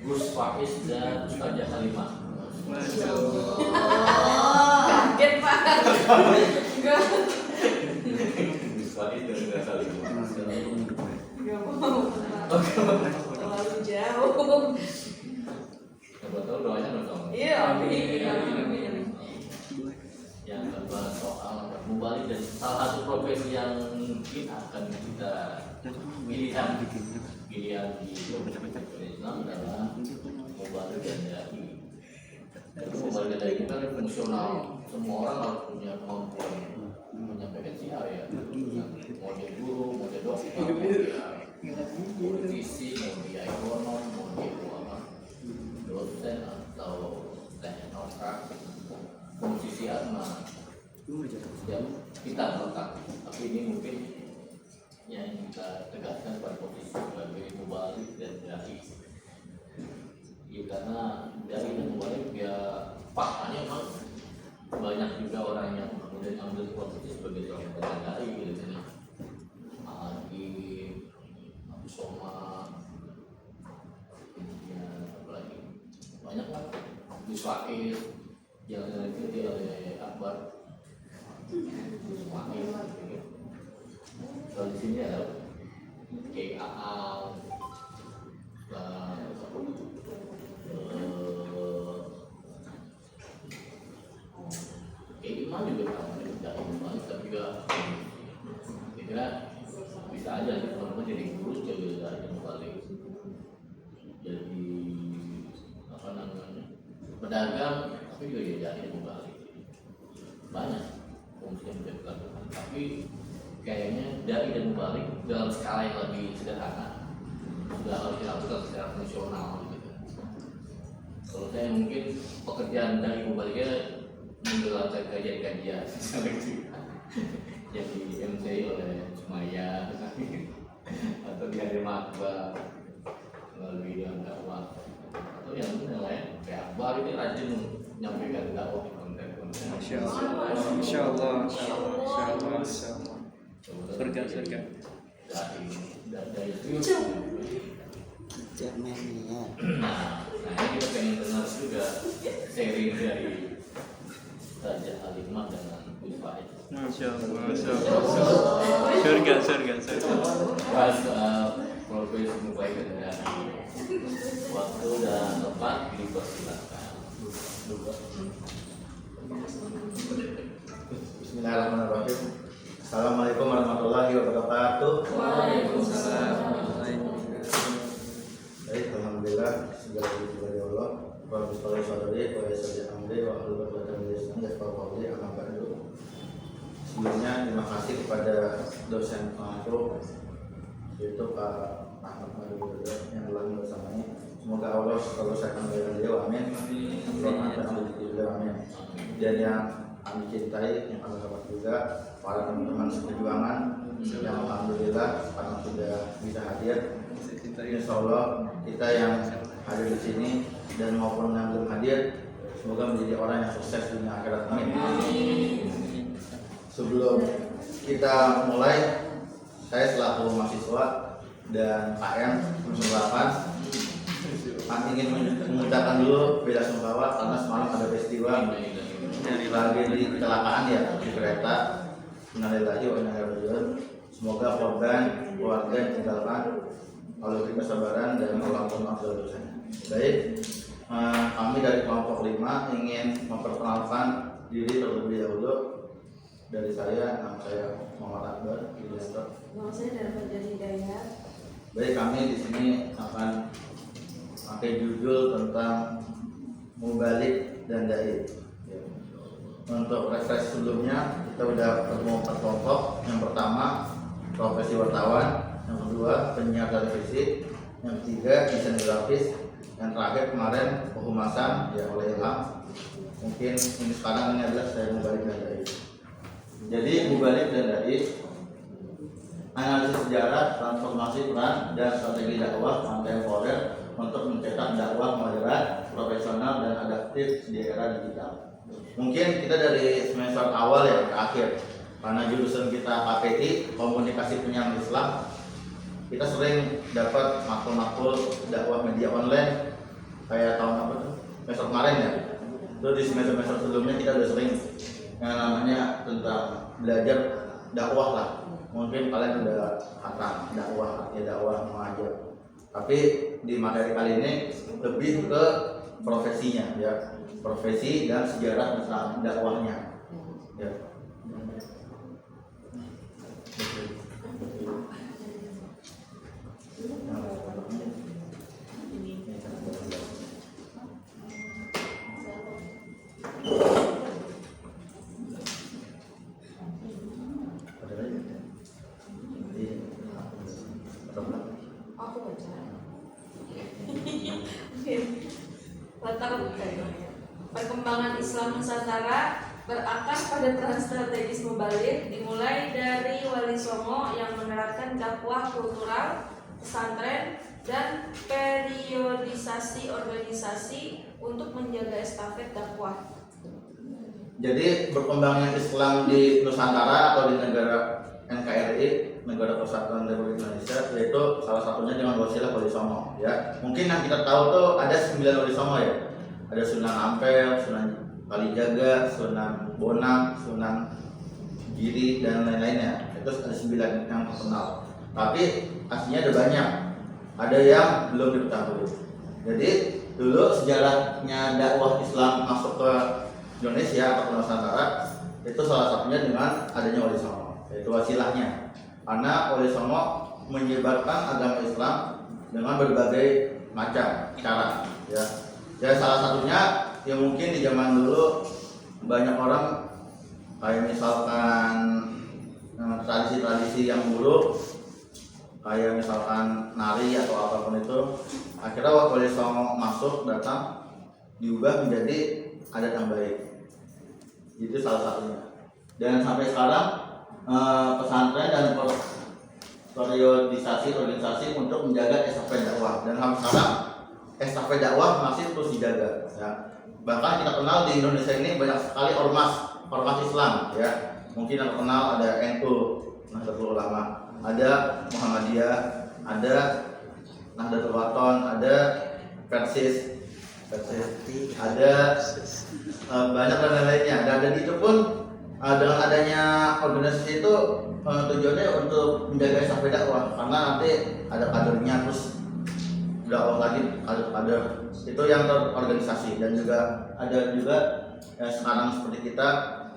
Gus Faiz dan Ustazah Halimah. Masya Allah. Kaget Pak. Enggak. Gus Faiz dan Ustazah Halimah. Enggak mau. Terlalu jauh. Siapa tahu doanya nonton. Iya, amin. Yang kedua soal mubalik dan salah satu profesi yang mungkin akan kita pilihan di Islam adalah mubalik dan dai. Itu mubalik dan dai itu kan fungsional. Semua orang harus punya kemampuan menyampaikan syiar ya. Mau jadi guru, mau jadi dokter, mau jadi politisi, mau jadi ekonom, mau jadi dosen atau teknokrat. Musisi mah yang kita meletak, tapi ini mungkin yang kita tegaskan pada posisi sebagai mubalik dan dai. Ya karena dari dan mubalik ya faktanya memang banyak juga orang yang kemudian ambil posisi sebagai seorang dai gitu kan. Abu Soma, ya apalagi banyak lah, Gus Faiz yang diikuti oleh Akbar Ismail. Kalau di sini ada KAA Imam juga sama, tidak Imam tapi juga kira bisa aja kalau jadi guru jadi dari balik jadi apa namanya pedagang tapi juga jadi balik banyak fungsi yang bisa dilakukan, tapi kayaknya dari dan balik dalam skala yang lebih sederhana sudah harus dilakukan secara fungsional gitu. Kalau saya mungkin pekerjaan dari mubaliknya menggelar kajian-kajian yang di MC oleh Sumaya atau di hari Makbar melalui dengan dakwah atau yang lain kayak Akbar ini rajin menyampaikan dakwah konten-konten. Masya Allah. Surga. Dari itu nah ini kita pengen dengar juga sharing dari Ustazah Halimah dengan Gus Faiz. Masya Allah. Surga. Bahas profesi mubalik dan dai. Waktu dan tempat dipersilakan. Bismillahirrahmanirrahim. Assalamualaikum warahmatullahi wabarakatuh. Waalaikumsalam. Baik, alhamdulillah segala puji bagi Allah. Wa billahi sadari wa yassir amri wa hlul 'uqdatam min lisani yafqahu qawli. Amma ba'du. Sebelumnya terima kasih kepada dosen pengatur yaitu Pak Ahmad Maduri yang telah bersamanya. Semoga Allah selalu sayang dengan beliau, amin. Amin. Dan yang kami cintai, yang kami hormat juga para teman-teman seperjuangan yang alhamdulillah sekarang sudah bisa hadir. Insya Allah kita yang hadir di sini dan maupun yang belum hadir semoga menjadi orang yang sukses dunia akhirat, amin. Sebelum kita mulai, saya selaku mahasiswa dan KM 8 ingin mengucapkan dulu bela sungkawa karena semalam ada festival lagi di kecelakaan ya di kereta. Innalillahi wa inna ilaihi raji'un. Semoga korban keluarga yang ditinggalkan Allah beri kesabaran dan Allah maaf segala dosanya. Baik, kami dari kelompok 5 ingin memperkenalkan diri terlebih dahulu. Dari saya, nama saya Muhammad Akbar, Ilustrat. Nama saya dapat jadi Hidayat. Baik, kami di sini akan pakai judul tentang mubalik dan dai. Untuk refresh sebelumnya kita udah ketemu 4 kelompok. Yang pertama profesi wartawan, yang kedua penyiar televisi, yang ketiga desain grafis, yang terakhir kemarin kehumasan ya oleh Ilham. Mungkin ini sekarang ini adalah saya mubalik dan dai. Jadi mubalik dan dai, analisis sejarah, transformasi peran dan strategi dakwah kontemporer untuk mencetak dakwah moderat, profesional dan adaptif di era digital. Mungkin kita dari semester awal ya ke akhir, karena jurusan kita KPI, komunikasi penyiaran Islam, kita sering dapat makul-makul dakwah media online kayak tahun apa tuh semester kemarin ya, terus di semester sebelumnya kita udah sering yang namanya tentang belajar dakwah lah. Mungkin kalian udah kata dakwah, ya dakwah mengajar. Tapi di materi kali ini lebih ke profesinya ya, profesi dan sejarah tentang dakwahnya ya. Aku baca. Latar perkembangan Islam Nusantara berakar pada peran strategis mubalik, dimulai dari Wali Songo yang menerapkan dakwah kultural, pesantren, dan periodisasi organisasi untuk menjaga estafet dakwah. Jadi berkembangnya Islam di Nusantara atau di negara NKRI, Negara Kesatuan Republik Indonesia, yaitu salah satunya dengan wasilah Wali Songo ya. Mungkin yang kita tahu tuh ada 9 Wali Songo ya. Ada Sunan Ampel, Sunan Kalijaga, Sunan Bonang, Sunan Giri, dan lain-lainnya. Itu ada 9 yang terkenal. Tapi aslinya ada banyak. Ada yang belum diketahui. Jadi dulu sejarahnya dakwah Islam masuk ke Indonesia atau ke Nusantara itu salah satunya dengan adanya Wali Songo, yaitu wasilahnya. Karena Wali Songo menyebarkan agama Islam dengan berbagai macam cara ya. Ya salah satunya ya mungkin di zaman dulu banyak orang kayak misalkan tradisi-tradisi yang buruk, kayak misalkan nari atau apapun itu, akhirnya Wali Songo masuk datang diubah menjadi adat yang baik. Itu salah satunya. Dan sampai sekarang pesantren dan periodisasi organisasi untuk menjaga estafet dakwah, dan sampai sekarang estafet dakwah masih terus dijaga ya. Bahkan kita kenal di Indonesia ini banyak sekali ormas Islam ya. Mungkin yang terkenal ada NU, Nahdlatul Ulama, ada Muhammadiyah, ada Nahdlatul Wathon, ada Persis, ada banyak dan lain-lainnya. Dan itu pun dengan adanya organisasi itu tujuannya untuk menjaga estafet dakwah, karena nanti ada kadernya, terus dakwah lagi kader itu yang terorganisasi. Dan juga ada juga sekarang seperti kita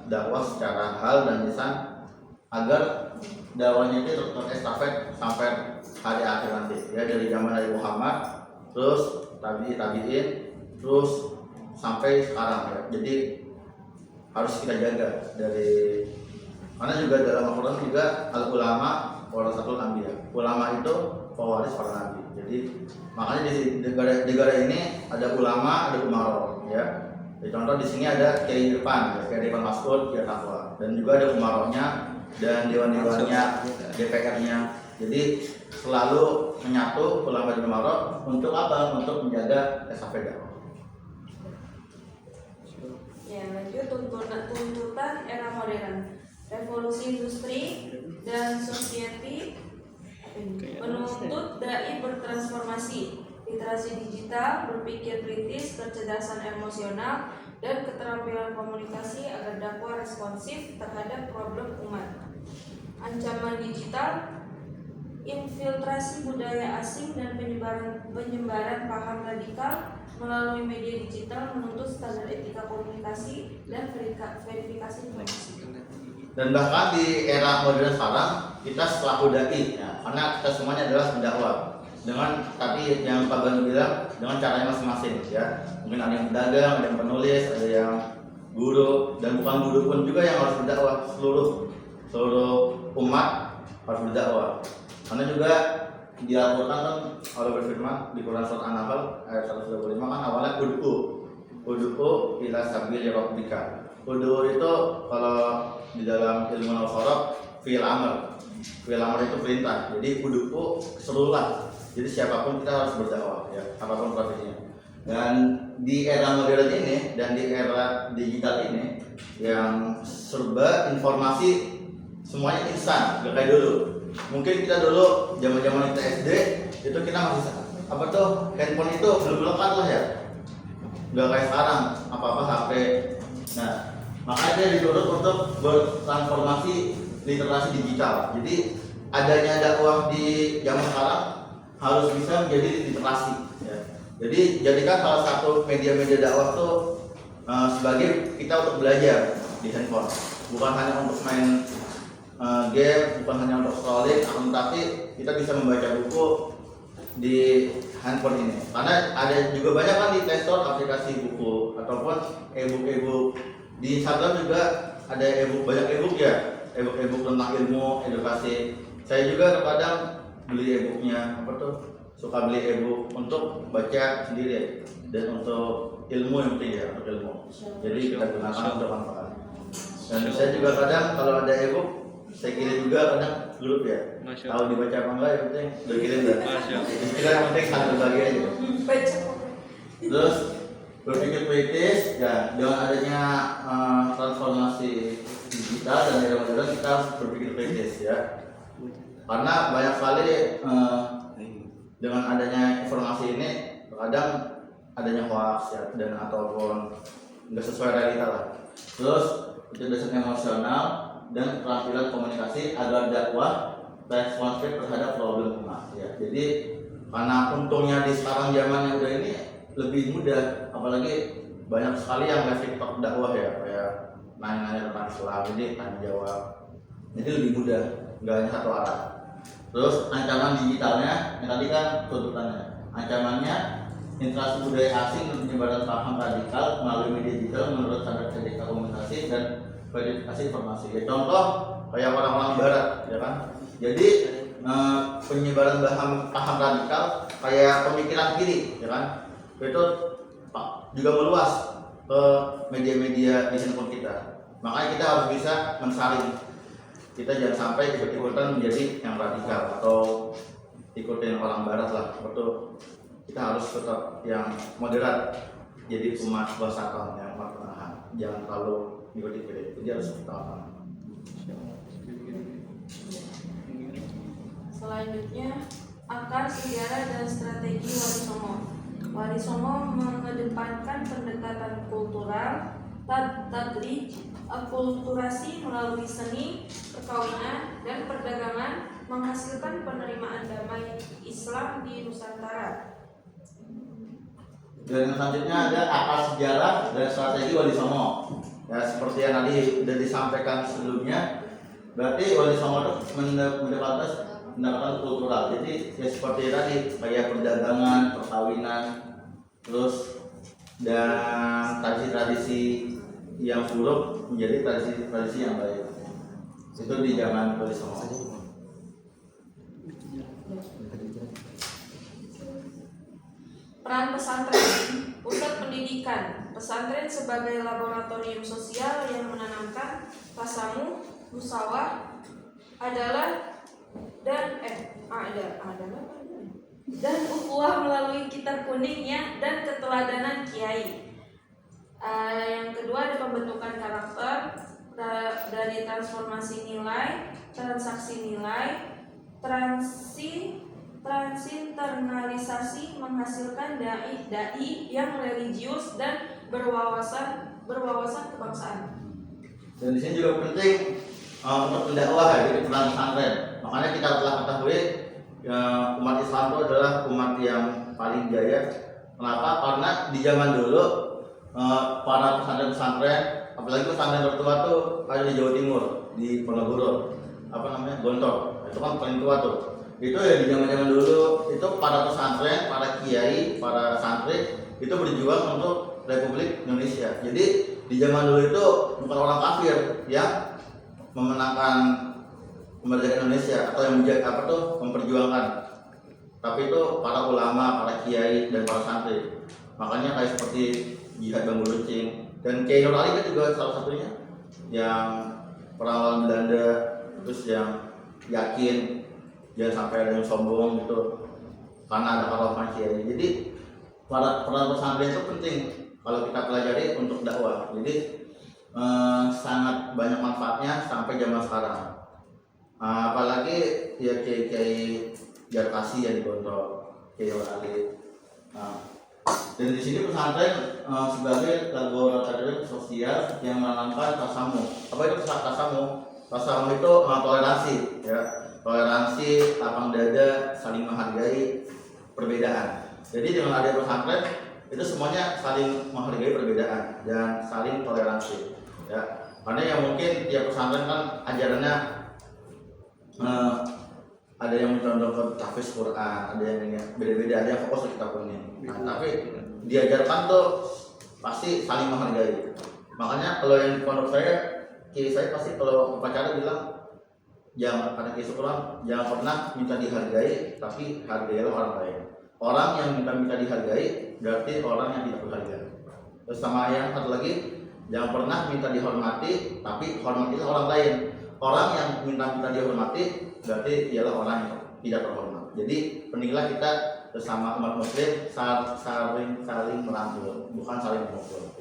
dakwah secara hal dan lisan agar dakwahnya itu terestafet sampai hari akhir nanti ya, dari zaman Nabi Muhammad terus tabi'in terus sampai sekarang ya. Jadi harus kita jaga dari, karena juga dalam Al-Quran juga al-ulama warasatul anbiya, ulama itu pewaris para nabi. Jadi makanya di negara ini ada ulama, ada umaro ya. Contoh di sini ada Kiai Irfan, ya, Kiai Irfan Mas'ud, Kiai Taqwa, dan juga ada umarohnya dan dewan-dewannya, DPR-nya. Jadi selalu menyatu ulama dan umaro untuk apa? Untuk menjaga estafet dakwah. Ya, lanjut tuntutan era modern. Revolusi industri dan society menuntut dai bertransformasi, literasi digital, berpikir kritis, kecerdasan emosional, dan keterampilan komunikasi agar dakwah responsif terhadap problem umat. Ancaman digital, infiltrasi budaya asing dan penyebaran paham radikal melalui media digital menuntut standar etika komunikasi dan verifikasi informasi. Dan bahkan di era modern sekarang kita selaku dai ya, karena kita semuanya adalah pendakwah dengan, tapi yang Pak Banu bilang dengan caranya masing-masing ya. Mungkin ada yang pedagang, ada yang penulis, ada yang guru, dan bukan guru pun juga yang harus berdakwah. Seluruh umat harus berdakwah. Karena juga di Al-Quran kan Allah berfirman di Quran surat An-Nahl ayat 125 kan awalnya ud'u ila sabili rabbika. Ud'u itu kalau di dalam ilmu al-sharaf fi'il amr. Fi'il amr itu perintah. Jadi ud'u serulah. Jadi siapapun kita harus berdakwah ya, apapun profesinya. Dan di era modern ini dan di era digital ini yang serba informasi semuanya instan, gak kayak dulu. Mungkin kita dulu zaman-zaman kita SD itu kita masih apa tuh handphone itu belum lengkap lah ya. nggak kayak sekarang apa-apa HP. Nah, makanya dia dituntut untuk bertransformasi literasi digital. Jadi adanya dakwah di zaman sekarang harus bisa menjadi literasi. Ya. Jadi jadikan salah satu media-media dakwah tuh sebagai kita untuk belajar di handphone, bukan hanya untuk main game, bukan hanya untuk scrolling, tapi kita bisa membaca buku di handphone ini. Karena ada juga banyak kan di Play Store aplikasi buku ataupun e-book di Instagram juga ada e-book, banyak e-book ya, e-book tentang ilmu, edukasi. Saya juga kadang beli e-booknya, suka beli e-book untuk baca sendiri dan untuk ilmu yang penting ya, untuk ilmu. Jadi kita gunakan untuk manfaat. Dan saya juga kadang kalau ada e-book saya kirim juga kadang grup ya. Tahu dibaca apa enggak yang penting udah kirim dah. Istilah yang penting saling berbagi aja. Baca. Terus berpikir kritis ya, dengan adanya transformasi digital dan era modern kita harus berpikir kritis ya. Karena banyak sekali dengan adanya informasi ini terkadang adanya hoax ya, dan ataupun nggak sesuai realita lah. Terus kecerdasan emosional dan keterampilan komunikasi agar dakwah responsif terhadap problem umat ya. Jadi karena untungnya di sekarang zaman yang udah ini lebih mudah, apalagi banyak sekali yang ngasih TikTok dakwah ya, kayak nanya-nanya tentang Islam, jadi tanya jawab, jadi lebih mudah, nggak hanya satu arah. Terus ancaman digitalnya, yang tadi kan tuntutannya, ancamannya interaksi budaya asing dan penyebaran paham radikal melalui media digital menurut standar etika komunikasi dan verifikasi informasi. Ya, contoh kayak orang-orang barat, ya kan? Jadi penyebaran paham radikal kayak pemikiran kiri, ya kan? Itu juga meluas ke media-media di handphone kita. Makanya kita harus bisa mensaring. Kita jangan sampai ikut-ikutan menjadi yang radikal atau ikutin orang barat lah. Betul. Kita harus tetap yang moderat, jadi umat wasatan, yang pertengahan. Jangan terlalu ikut-ikut. Jadi harus pertengahan. Selanjutnya, akar, sejarah, dan strategi Wali Songo. Wali Songo mengedepankan pendekatan kultural, tadrij, akulturasi melalui seni, perkawinan, dan perdagangan, menghasilkan penerimaan damai Islam di Nusantara. Dan yang selanjutnya ada akar, sejarah, dan strategi Wali Songo. Ya, seperti yang tadi sudah disampaikan sebelumnya, berarti Wali Songo itu pendekatan kultural. Jadi ya seperti tadi, kayak perdagangan, perkawinan, terus dan tradisi-tradisi yang buruk menjadi tradisi-tradisi yang baik. Itu di zaman Wali Songo. Peran pesantren, pusat pendidikan. Pesantren sebagai laboratorium sosial yang menanamkan tasamuh, musyawarah adalah dan ukhuwah melalui kitab kuningnya dan keteladanan kiai. Yang kedua ada pembentukan karakter dari transformasi nilai, transaksi nilai, transinternalisasi menghasilkan dai yang religius dan berwawasan kebangsaan. Dan di sini juga penting untuk mendakwah ya, di peran pesantren. Makanya kita telah ketahui umat Islam itu adalah umat yang paling jaya. Kenapa? Karena di zaman dulu para pesantren, apalagi pesantren tertua tuh ada di Jawa Timur, di Ponorogo, Gontor. Itu kan paling tua tuh. Itu ya di zaman dulu itu para pesantren, para kiai, para santri itu berjuang untuk Republik Indonesia. Jadi di zaman dulu itu bukan orang kafir yang memenangkan kemerdekaan Indonesia atau yang memperjuangkan, tapi itu para ulama, para kiai dan para santri. Makanya kayak seperti Jihad Bambu Runcing dan Kiai Nur Ali kan juga salah satunya yang perang Belanda, terus yang yakin jangan sampai ada yang sombong gitu karena ada kalau kiai. Jadi peran pesantren itu penting kalau kita pelajari untuk dakwah. Jadi sangat banyak manfaatnya sampai zaman sekarang. Apalagi ya kiai Jarkasi yang di Gontor, Kiai Nur Ali. Dan di sini pesantren sebagai laboratorium sosial yang menanamkan tasamu. Apa itu tasamu? Tasamu itu toleransi, ya. Toleransi, lapang dada, saling menghargai perbedaan. Jadi dengan adanya pesantren itu semuanya saling menghargai perbedaan dan saling toleransi, ya. Karena yang mungkin tiap pesantren kan ajarannya ada yang mencontohkan tahfiz Quran, ada yang beda-beda, ada yang fokus ke kitab kuning. Nah, tapi diajarkan tuh pasti saling menghargai. Makanya kalau yang di pondok saya, kiri saya pasti kalau upacara bilang jangan, karena kisah Quran, jangan pernah minta dihargai, tapi hargailah orang lain. Orang yang minta dihargai berarti orang yang tidak berharga. Terus sama yang satu lagi, jangan pernah minta dihormati, tapi hormatilah orang lain. Orang yang minta dihormati berarti ialah orang yang tidak terhormat. Jadi pentinglah kita bersama umat muslim saling merangkul, bukan saling memukul.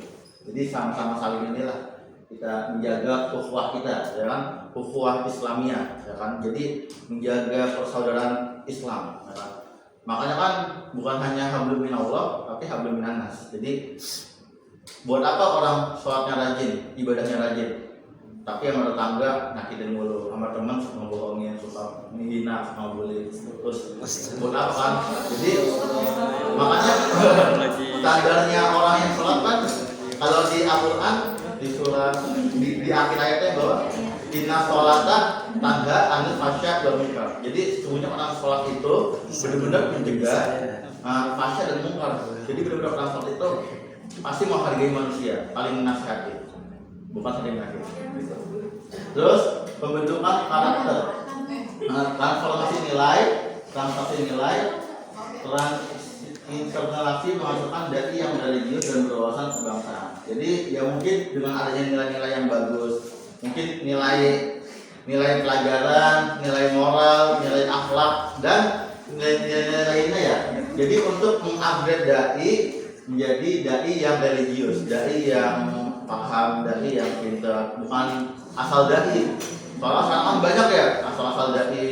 Jadi sama-sama saling inilah kita menjaga ukhuwah kita, ya kan? Ukhuwah Islamiyah, ya kan? Jadi menjaga persaudaraan Islam, ya kan? Makanya kan bukan hanya hablum minallah, tapi hablum minannas. Jadi buat apa orang sholatnya rajin, ibadahnya rajin, tapi yang tetangga nyakitin mulu, sama teman suka ngebohongin, suka menghina, suka bully, terus buat apa kan? Jadi makanya standarnya orang yang sholat kan, kalau di Al-Quran di surat di akhir ayatnya bahwa inna sholata tangga anil fasya wal munkar. Jadi sesungguhnya orang sholat itu benar-benar mencegah fasya dan munkar. Jadi benar-benar orang sholat itu pasti menghargai manusia, paling menasihati, bukan saling menyakiti. Gitu. Terus pembentukan karakter, transformasi nilai, internalasi memasukkan dai yang religius dan berwawasan kebangsaan. Jadi ya mungkin dengan adanya nilai-nilai yang bagus, mungkin nilai pelajaran, nilai moral, nilai akhlak dan nilai-nilai lainnya ya. Jadi untuk mengupgrade dai menjadi dai yang religius, dai yang paham, dai yang pintar, bukan asal dai. Soalnya sekarang kan banyak ya asal dai,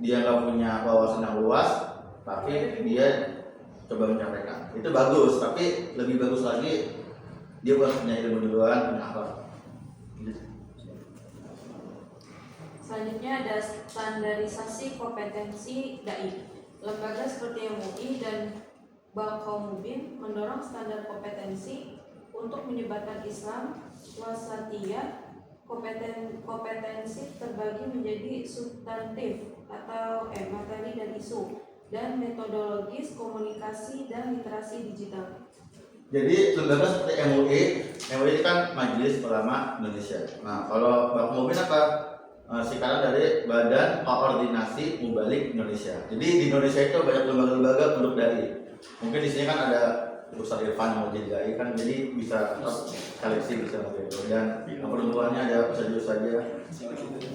dia nggak punya wawasan yang luas, tapi dia coba menyampaikan. Itu bagus, tapi lebih bagus lagi dia bukan punya ilmu duluan, punya akhlak. Selanjutnya ada standarisasi kompetensi dai. Lembaga seperti MUI dan Baqaumuddin mendorong standar kompetensi untuk menyebarkan Islam wasatiyah. Kompetensi terbagi menjadi substantif atau materi dan isu, dan metodologis, komunikasi dan literasi digital. Jadi lembaga seperti MUI ini kan Majelis Ulama Indonesia. Nah, kalau Baqaumuddin apa? Sekarang dari Badan Koordinasi Mubalik Indonesia. Jadi di Indonesia itu banyak lembaga-lembaga untuk dai. Mungkin di sini kan ada Ustaz Irfan yang mau jadi dai kan, jadi bisa seleksi bisa begitu. Dan perempuannya ada Ustaz saja.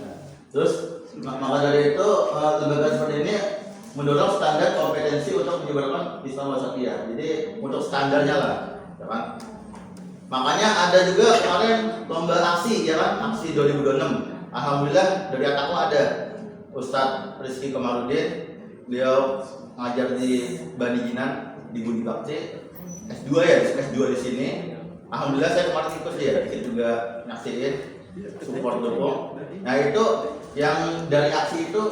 Nah, terus maka dari itu lembaga seperti ini mendorong standar kompetensi untuk menyebarkan Islam wasatiyah. Jadi untuk standarnya lah, ya kan? Makanya ada juga kemarin lomba aksi, ya kan? Aksi 2026. Alhamdulillah dari Ataku ada Ustadz Rizky Kamarudin, beliau ngajar di Bani Jinan di Budi Bakti, S2 ya, S2 di sini. Alhamdulillah saya kemarin ikut ya, ikut juga nyaksiin, support dukung. Nah itu yang dari aksi itu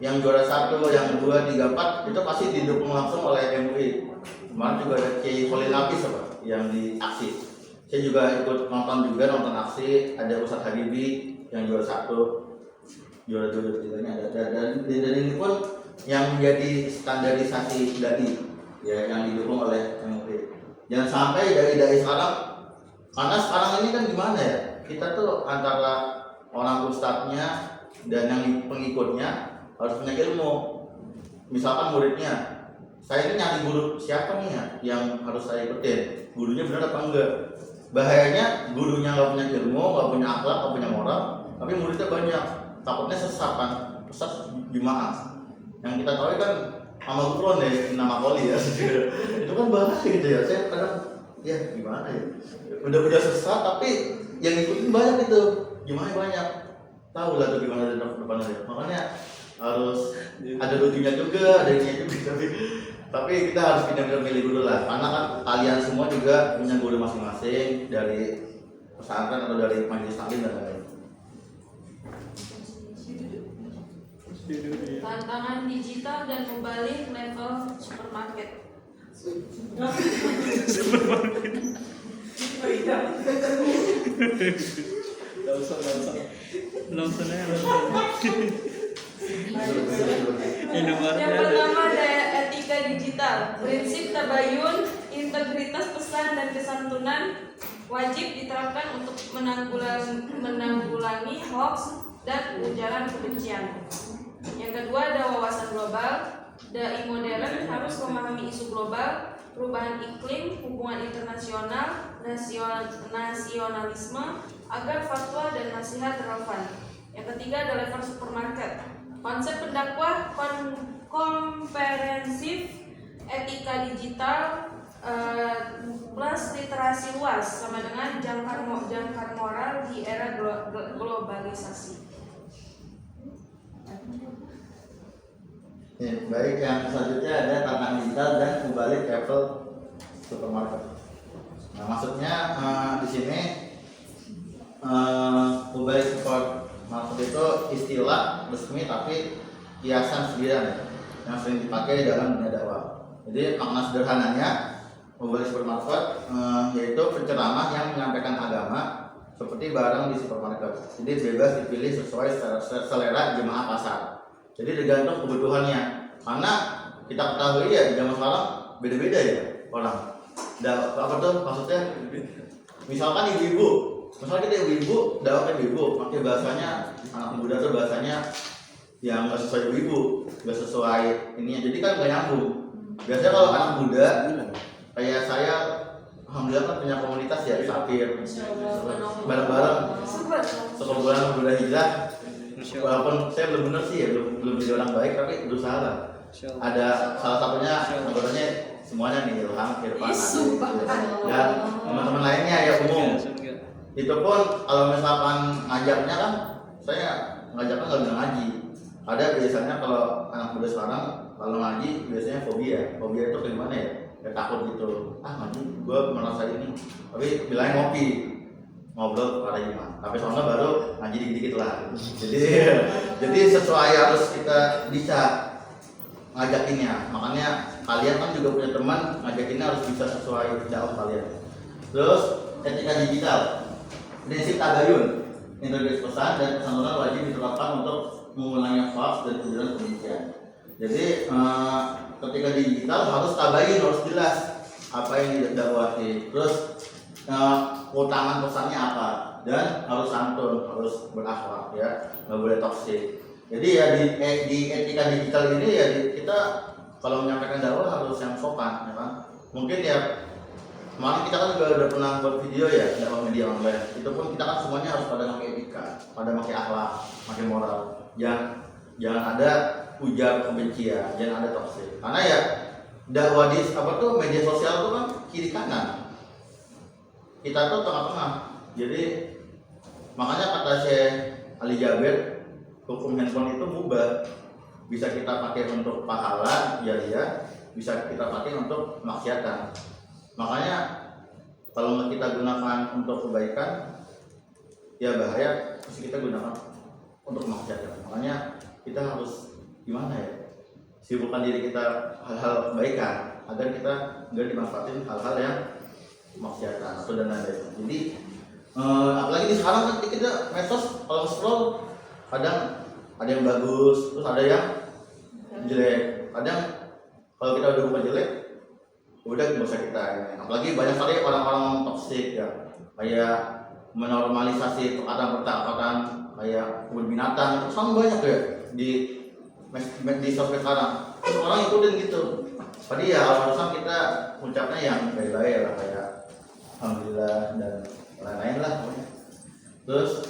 yang juara 1, yang 2, 3, 4 itu pasti didukung langsung oleh MUI. Kemarin juga ada Kiai Khalil Nafis yang di aksi. Saya juga ikut nonton aksi, ada Ustadz Habibi yang juara 1, juara 2, juara 3-nya ada. Dan ini pun yang menjadi standarisasi dai ya, yang didukung oleh MUI. Jangan sampai dai sekarang, karena sekarang ini kan gimana ya, kita tuh antara orang ustadznya dan yang pengikutnya harus punya ilmu. Misalkan muridnya, saya ini nyari guru siapa nih ya yang harus saya ikutin, gurunya benar apa enggak. Bahayanya gurunya nggak punya ilmu, nggak punya akhlak, nggak punya moral, tapi muridnya banyak, takutnya sesat kan, sesat jemaah. Yang kita tahu kan amal Quran ya, nama koli ya, itu kan bahaya gitu ya. Saya kadang ya gimana ya, udah sesat tapi yang ngikutin banyak itu, jemaahnya banyak, tahu lah tuh gimana depannya. Makanya harus ada lucunya juga, ada ininya juga, tapi Tapi kita harus pindah-pindah milih dulu lah, karena kan kalian semua juga punya guru masing-masing dari pesantren atau dari majelis taklim dan lain-lain. Tantangan digital dan mubalik level supermarket. Langsung aja. Yang pertama ada etika digital. Prinsip tabayun, integritas pesan dan kesantunan wajib diterapkan untuk menanggulangi hoax dan ujaran kebencian. Yang kedua ada wawasan global. Dai modern harus memahami isu global, perubahan iklim, hubungan internasional, nasionalisme agar fatwa dan nasihat relevan. Yang ketiga ada level supermarket. Konsep pendakwah komprehensif, etika digital plus literasi luas sama dengan jangkar moral di era globalisasi. Ya, baik, yang selanjutnya ada tantangan digital dan mubalik level supermarket. Nah, maksudnya di sini mubalik supermarket itu istilah resmi tapi kiasan sendirian yang sering dipakai dalam dunia dakwah. Jadi makna sederhananya mubalik supermarket yaitu penceramah yang menyampaikan agama seperti barang di supermarket. Jadi bebas dipilih sesuai selera jemaah pasar. Jadi tergantung kebutuhannya. Karena kita ketahui ya di zaman sekarang beda-beda ya orang. Apa tuh maksudnya? Misalkan ibu-ibu, misalnya kita ibu-ibu, dakwah ibu-ibu, pakai bahasanya anak muda tuh bahasanya yang nggak sesuai ibu, nggak sesuai ininya. Jadi kan nggak nyambung. Biasanya kalau anak muda kayak saya, alhamdulillah kan punya komunitas ya, Sakir, bareng-bareng sekumpulan muda hijrah. Walaupun saya belum benar sih ya, belum jadi orang baik, tapi berusaha lah. Ada salah satunya anggotanya semuanya nih, Ilham, Irfan, dan teman-teman lainnya ya umum. Itu pun kalau misalkan ngajaknya kan, saya ngajaknya nggak bisa ngaji. Ada biasanya kalau anak muda sekarang kalau ngaji biasanya fobia itu gimana ya? Kayak takut gitu. Ngaji, gue merasa ini. Tapi bilangnya ngopi. Ngobrol pada iman, tapi soalnya baru ngaji dikit-dikit lah. Jadi sesuai harus kita bisa ngajakinnya. Makanya kalian kan juga punya teman, ngajakinnya harus bisa sesuai dakwah kalian. Terus etika digital, prinsip tabayun, integritas pesan dan kesantunan wajib diterapkan untuk mengulangi hoax dan ujaran kebencian. Jadi ketika digital harus tabayun, harus jelas apa yang didakwahi. Terus utangan pesannya apa, dan harus santun, harus berakhlak ya, nggak boleh toksik. Jadi ya di etika digital ini ya kita kalau menyampaikan dakwah harus yang sopan ya kan. Mungkin ya kemarin kita kan juga udah pernah buat video ya dakwah media online, itu pun kita kan semuanya harus pada pakai etika, pada pakai akhlak, pakai moral, jangan ada ujar kebencian, jangan ada toksik. Karena ya dakwah di media sosial itu kan kiri kanan, kita tuh tengah-tengah. Jadi makanya kata Syekh Ali Jaber, hukum handphone itu mubah, bisa kita pakai untuk pahala jariah, bisa kita pakai untuk maksiatan. Makanya kalau kita gunakan untuk kebaikan ya bahaya, mesti kita gunakan untuk maksiatan. Makanya kita harus gimana ya, sibukkan diri kita hal-hal kebaikan agar kita nggak dimanfaatin hal-hal yang maksiatan atau dan lain-lain. Jadi apalagi di sekarang kan kita medsos kalau scroll kadang ada yang bagus, terus ada yang jelek. Kadang kalau kita udah buka jelek, udah nggak usah kita ini. Apalagi banyak sekali orang-orang toksik ya, kayak menormalisasi perkataan-perkataan kayak kebun binatang, itu sangat banyak ya di sosmed sekarang. Terus orang ikutin gitu. Tadi ya harusnya kita ucapnya yang baik-baik lah, kayak alhamdulillah dan lain-lain lah. Terus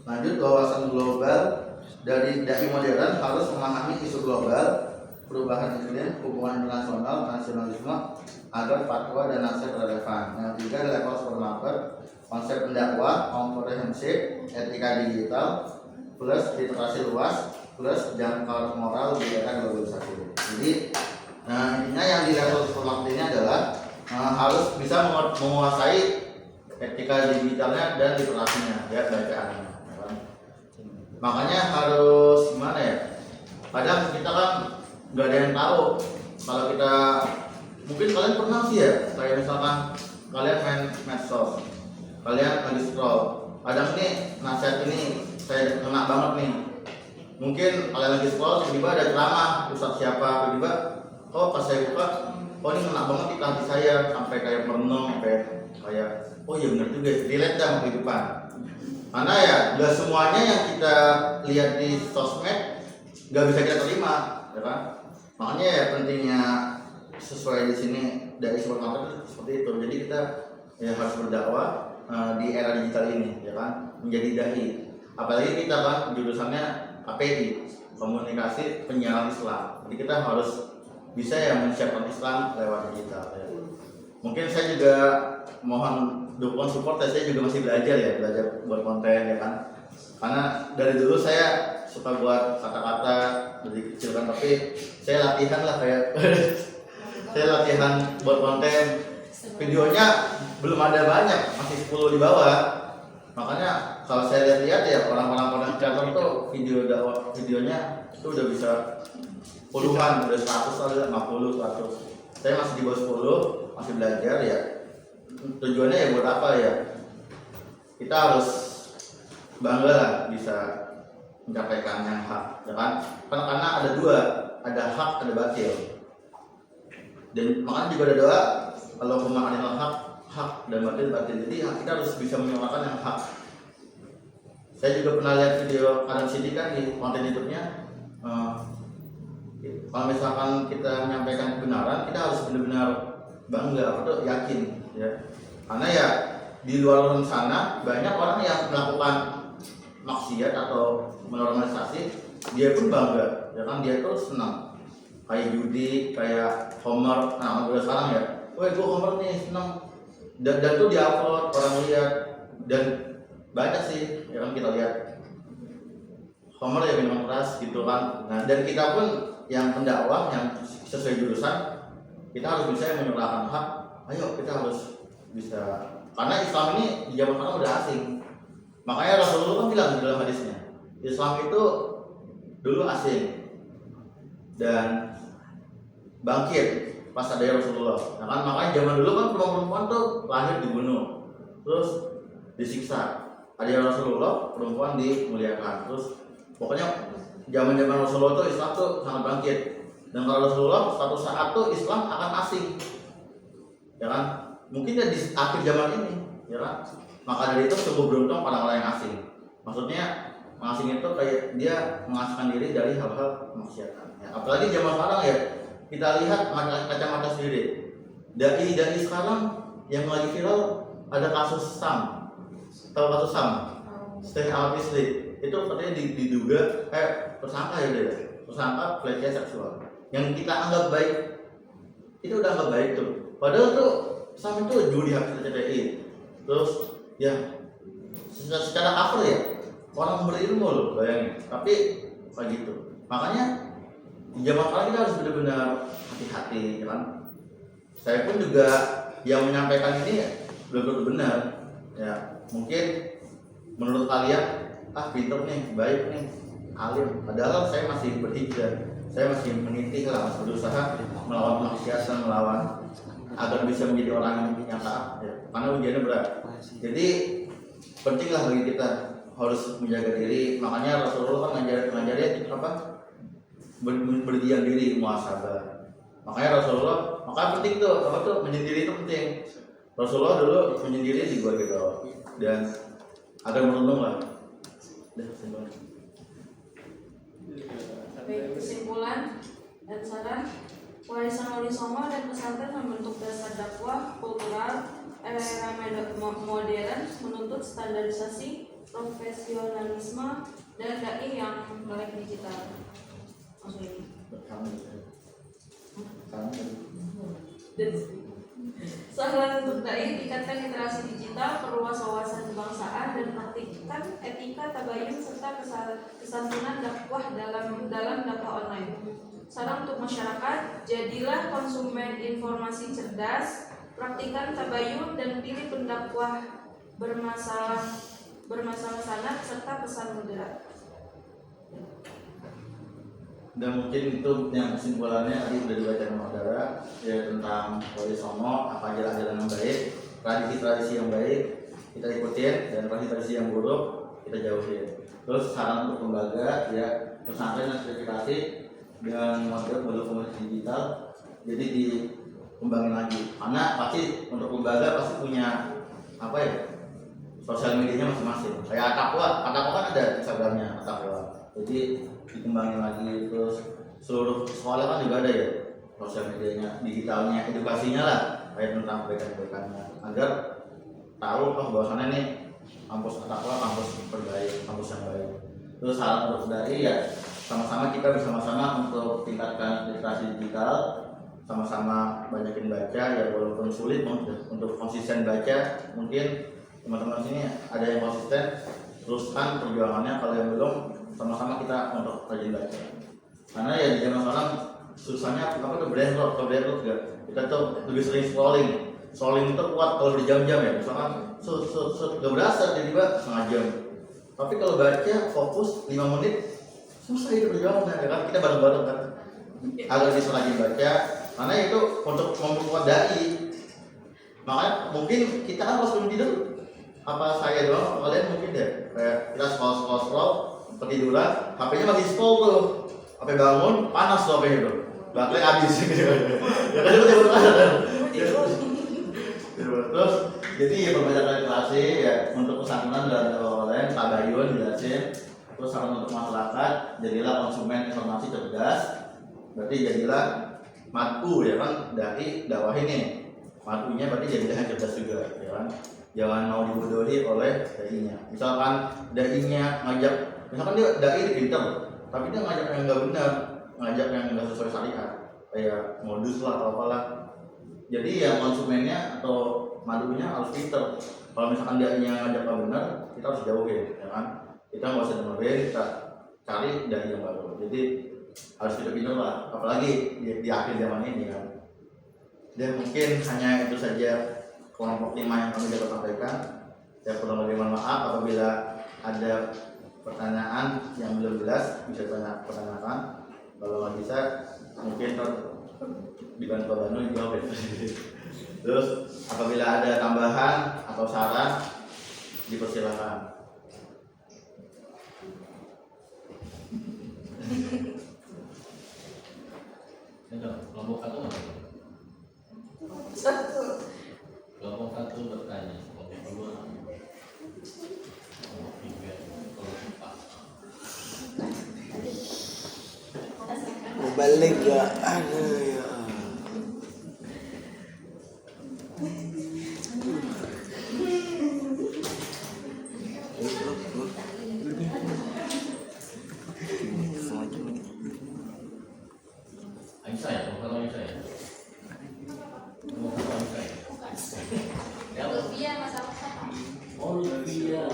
lanjut, wawasan global. Dari dai modern harus memahami isu global, perubahan iklim, hubungan internasional, nasionalisme agar fatwa dan nasihat relevan. Yang ketiga, level supermarket, konsep pendakwah komprehensif, etika digital, plus literasi luas, plus jangkauan moral di era globalisasi. Jadi intinya yang di level supermarket ini adalah harus bisa menguasai etika digitalnya dan literasinya, ya, bacaannya. Ya kan? Makanya harus gimana ya? Kadang kita kan nggak ada yang tahu kalau kita, mungkin kalian pernah sih ya, kayak misalkan kalian main medsos, kalian lagi scroll, kadang nih nasihat ini saya kena banget nih. Mungkin kalian lagi scroll, tiba-tiba ada ceramah ustadz siapa, tiba-tiba pas saya buka, ini kena banget di hati saya, sampai kayak merenung, sampai kayak oh iya benar juga, relate dah sama kehidupan. Karena ya nggak semuanya yang kita lihat di sosmed nggak bisa kita terima, ya kan? Makanya ya pentingnya sesuai di sini dari supermarket seperti itu. Jadi kita ya harus berdakwah di era digital ini, ya kan, menjadi dai. Apalagi kita kan jurusannya KPI, komunikasi penyiaran Islam. Jadi kita harus bisa ya mensiarkan Islam lewat digital. Ya. Mungkin saya juga mohon dukungan support. Saya juga masih belajar buat konten, ya kan. Karena dari dulu saya suka buat kata-kata dari kecil kan, tapi saya latihan lah kayak saya latihan buat konten, videonya belum ada banyak, masih 10 di bawah. Makanya kalau saya lihat ya orang-orang konten kreator tuh videonya itu udah bisa puluhan, udah 100 ada 50, 100. Saya masih di bawah 10, masih belajar ya. Tujuannya ya buat apa ya? Kita harus bangga lah bisa menyampaikan yang hak, ya kan? Karena ada dua, ada hak, ada batil. Dan makanya juga ada doa, kalau pemahaman hak dan batil. Jadi kita harus bisa menyuarakan yang hak. Saya juga pernah lihat video Adam Sidi kan di konten YouTube-nya. Kalau misalkan kita menyampaikan kebenaran, kita harus benar-benar bangga atau yakin, ya. Karena ya di luar sana banyak orang yang melakukan maksiat atau menormalisasi, dia pun bangga, ya kan, dia tuh senang. Kayak judi, kayak Homer, nah udah sekarang ya, woi gue Homer nih senang, dan tuh diupload, orang lihat, dan banyak sih, ya kan, kita lihat Homer ya minuman keras gitu kan. Nah dan kita pun yang pendakwah yang sesuai jurusan, kita harus bisa menyuarakan hak. Ayo kita harus bisa, karena Islam ini di zaman sekarang udah asing. Makanya Rasulullah kan bilang di dalam hadisnya, Islam itu dulu asing dan bangkit pas ada Rasulullah. Nah kan makanya zaman dulu kan perempuan tuh lahir dibunuh, terus disiksa. Ada Rasulullah, perempuan dimuliakan. Terus pokoknya zaman-zaman Rasulullah tuh Islam tuh sangat bangkit. Dan kalau Rasulullah suatu saat tuh Islam akan asing, ya kan? Mungkin ya di akhir zaman ini, ya kan? Maka dari itu sungguh beruntung orang-orang yang asing. Maksudnya asing itu kayak dia mengasingkan diri dari hal-hal kemaksiatan. Ya, apalagi zaman sekarang ya, kita lihat kacamata sendiri. Dai sekarang yang lagi viral ada kasus Sam. Tahu kasus Sam? Stay out Isli. Itu katanya diduga tersangka ya dia. Tersangka pelecehan seksual. Yang kita anggap baik itu udah anggap baik tuh. Padahal tuh Sam itu judi hak CTI. Terus ya secara cover ya orang berilmu loh, bayangin. Tapi kayak gitu. Makanya di zaman sekarang kita harus benar-benar hati-hati, ya kan? Saya pun juga yang menyampaikan ini ya, belum benar. Ya mungkin menurut kalian pinter nih, baik nih, alim. Padahal saya masih berhijrah, saya masih menitih lah, masih berusaha melawan kemaksiatan, melawan agar bisa menjadi orang yang taat. Ya. Karena ujiannya berat. Jadi pentinglah bagi kita harus menjaga diri. Makanya Rasulullah kan ngajarin apa? Berdiam diri, muhasabah. Makanya Rasulullah, makanya penting tuh apa tuh menyendiri itu penting. Rasulullah dulu menyendiri di gua gitu dan agar merenung lah. Baik, kesimpulan dan saran, warisan Wali Songo dan pesantren membentuk dasar dakwah kultural era modern, menuntut standarisasi, profesionalisme, dan dai yang melek digital. Maksudnya ini. Saran untuk dai, tingkatkan literasi digital, perluas wawasan kebangsaan dan praktikkan etika tabayun serta kesantunan dakwah dalam dakwah online. Saran untuk masyarakat, jadilah konsumen informasi cerdas, praktikkan tabayun dan pilih pendakwah bermasalah sanad serta pesan moderat. Dan mungkin itu yang kesimpulannya tadi sudah dibaca sama saudara ya, tentang Wali Songo, apa ajaran-ajaran yang baik, tradisi-tradisi yang baik kita ikutin, dan tradisi-tradisi yang buruk kita jauhin. Terus saran untuk lembaga ya, pesantren dan sertifikasi dan model komunikasi digital jadi dikembangin lagi, karena pasti untuk lembaga pasti punya apa ya, sosial medianya masing-masing. Kayak Atakwa kan ada Instagramnya Atakwa, jadi dikembangin lagi. Terus seluruh sekolah kan juga ada ya sosial medianya, digitalnya, edukasinya lah, kayak tentang kebaikan-kebaikannya, agar tahu bahwasannya nih kampus Atakwa kampus terbaik, kampus yang baik. Terus saran untuk dai ya, sama-sama kita bersama-sama untuk tingkatkan literasi digital, sama-sama banyakin baca ya, walaupun sulit untuk konsisten baca. Mungkin teman-teman sini ada yang konsisten, teruskan perjuangannya. Kalau yang belum, sama-sama kita untuk rajin baca, karena ya di zaman sekarang susahnya apa tuh brainrot ya, kita tuh lebih sering scrolling itu kuat kalau berjam-jam ya, misalkan gak berasa tiba-tiba setengah jam, tapi kalau baca fokus 5 menit susah itu perjuangannya ya kan. Kita bareng-bareng kan agar bisa rajin baca, karena itu untuk memperkuat dai. Makanya mungkin kita kan pas sebelum tidur, apa saya doang, kalian mungkin deh kayak kita scroll ketiduran, HP-nya masih scroll tuh, HP bangun panas tuh HP itu, baterai habis gitu ya kan. Terus jadi ya perbedaan literasi ya, untuk pesantren dan lain tabayun jelasin. Terus saran untuk masyarakat, jadilah konsumen informasi cerdas, berarti jadilah matu ya kan, dai dakwah ini matunya berarti jadilah yang cerdas juga ya kan. Jangan mau dibodohi oleh dai-nya. Misalkan dai-nya ngajak, misalkan dia dai pinter, tapi dia ngajak yang nggak benar, ngajak yang nggak sesuai syariat, kayak modus lah atau apalah. Jadi ya konsumennya atau madunya harus pinter. Kalau misalkan dai-nya ngajak nggak benar, kita harus jauhin, ya kan. Kita nggak usah dengerin, kita cari dai yang baru. Jadi harus pinter lah, apalagi di akhir zaman ini kan. Dan mungkin hanya itu saja kelompok 5 yang kami dapat sampaikan. Ya kurang lebih mohon maaf apabila ada pertanyaan yang belum jelas, bisa pertanyakan. Kalau nggak bisa mungkin dibantu Pak Banu jawab ya. Terus apabila ada tambahan atau saran dipersilakan. Kelompok satu bertanya, kelompok 2, kelompok 3, kelompok 4. Mau balik ya, aduh ya. Aisyah ya, kalau Aisyah ya. Lutfia masalah apa? Oh, Lutfia.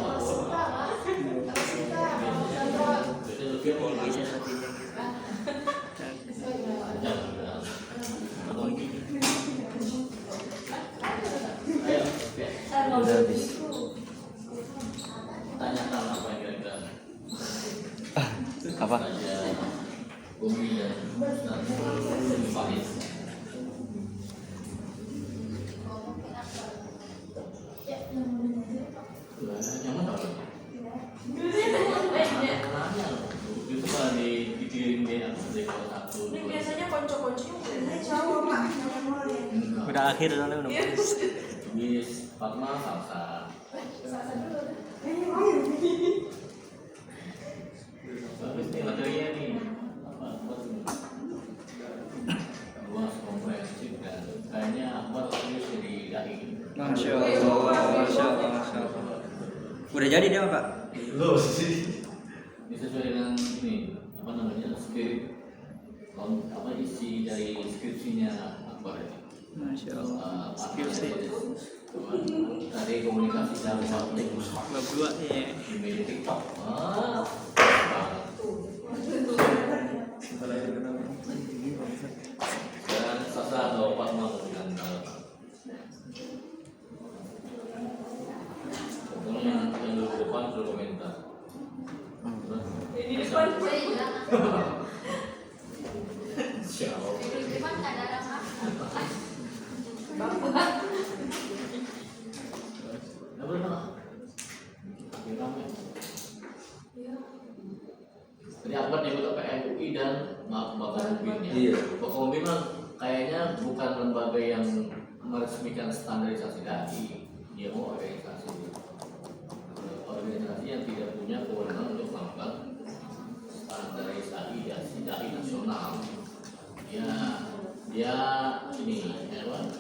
Tanyakan apa kira-kira? Apa? Bumi dan Fahid. Nyaman apa? Nanya itu kalau dikirim dia kalau satu. Ini biasanya konco-konconya cowok Pak. Udah akhir soalnya udah putus. Bis Fatma Salsa. Bagus nih materinya nih. Luas komprehensif dan kayaknya Akbar serius jadi dai. Masya Allah, Masya Allah, Masya Allah. Udah jadi dia Pak? Belum sih. Ini sesuai dengan ini apa namanya spirit apa isi dari skripsinya Akbar ini. Masya Allah. Tadi komunikasi dalam waktu Berdua ya. di media TikTok. Dan sasa atau Pak Mal dengan yang dulu depan suruh komentar. Di depan Siapa? Nggak pernah. Lagi rame. Jadi Akbar nyebut apa MUI dan Bakaumin ya. Iya. Bakaumin mah kayaknya bukan lembaga yang meresmikan standarisasi dai. Dia mau organisasi yang tidak punya kewenangan untuk melakukan standarisasi dai nasional. Dia ini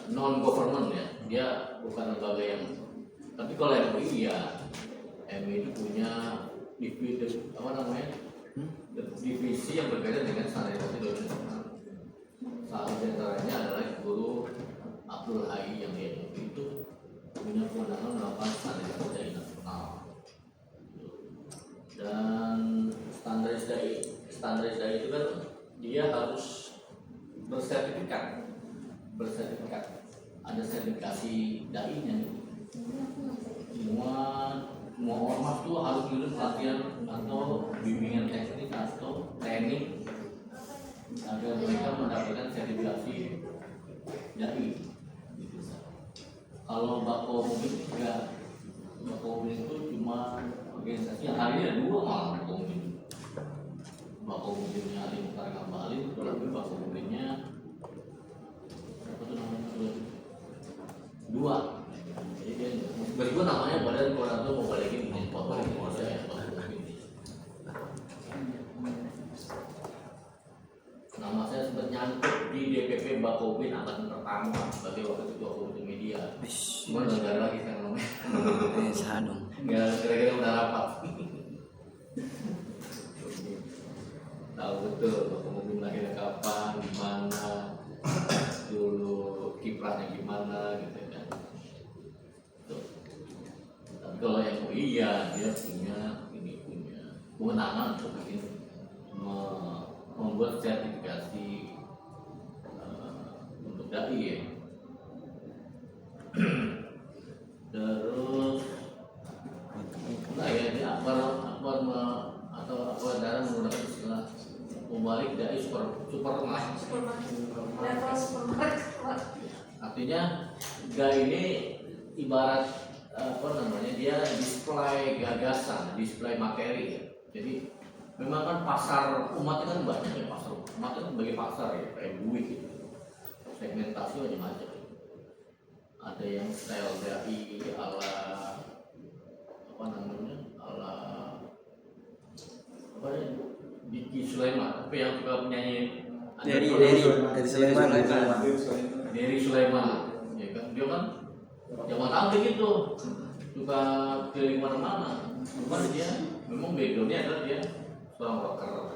non government ya. Dia bukan lembaga yang. Tapi kalau MUI ya, MUI itu punya divisi divisi yang berbeda dengan standarisasi dai nasional. Salah diantaranya adalah Guru Abdul Hai yang di MUI itu punya kewenangan melakukan standarisasi dai nasional. Dan standaris dai itu kan dia harus bersertifikat, ada sertifikasi dai-nya. Semua ormas tuh harus lulus pelatihan atau bimbingan teknik atau training agar mereka mendapatkan sertifikasi dai. Kalau Bakaumin enggak, Bakaumin itu cuma organisasi yang hari ini ada 2 malah Bakaumin. Bakauminnya Ali Mukhtar Ngabalin, tapi Bakauminnya apa tuh namanya 2. Jadi dia berikut namanya Badan Koordinator Mubalikin Papua Indonesia ya Bakaumin. Nama saya sempat nyangkut di DPP Bakaumin angkatan pertama sebagai wakil ketua komite media. Cuma udah nggak ada lagi kan namanya. Sadung. Nggak kira-kira udah rapat. Tahu betul Bakaumin lahirnya kapan, gimana, dulu kiprahnya gimana gitu kan. Tuh. Tapi kalau yang iya dia punya kewenangan untuk bikin membuat sertifikasi untuk dai ya. Terus nah ya ini Akbar atau darah menggunakan istilah mubalik dai supermarket. level supermarket. Artinya dai ini ibarat dia display gagasan, display materi ya. Jadi memang kan pasar umat kan banyak ya, pasar umat kan sebagai pasar ya, kayak duit gitu. Segmentasi macam-macam. Ada yang style dai ala Diki Sulaiman, tapi yang suka penyanyi Dari Sulaiman. Dari Sulaiman, ya kan dia kan zaman tahu gitu, suka keliling mana-mana. Cuma dia memang backgroundnya adalah dia seorang rocker.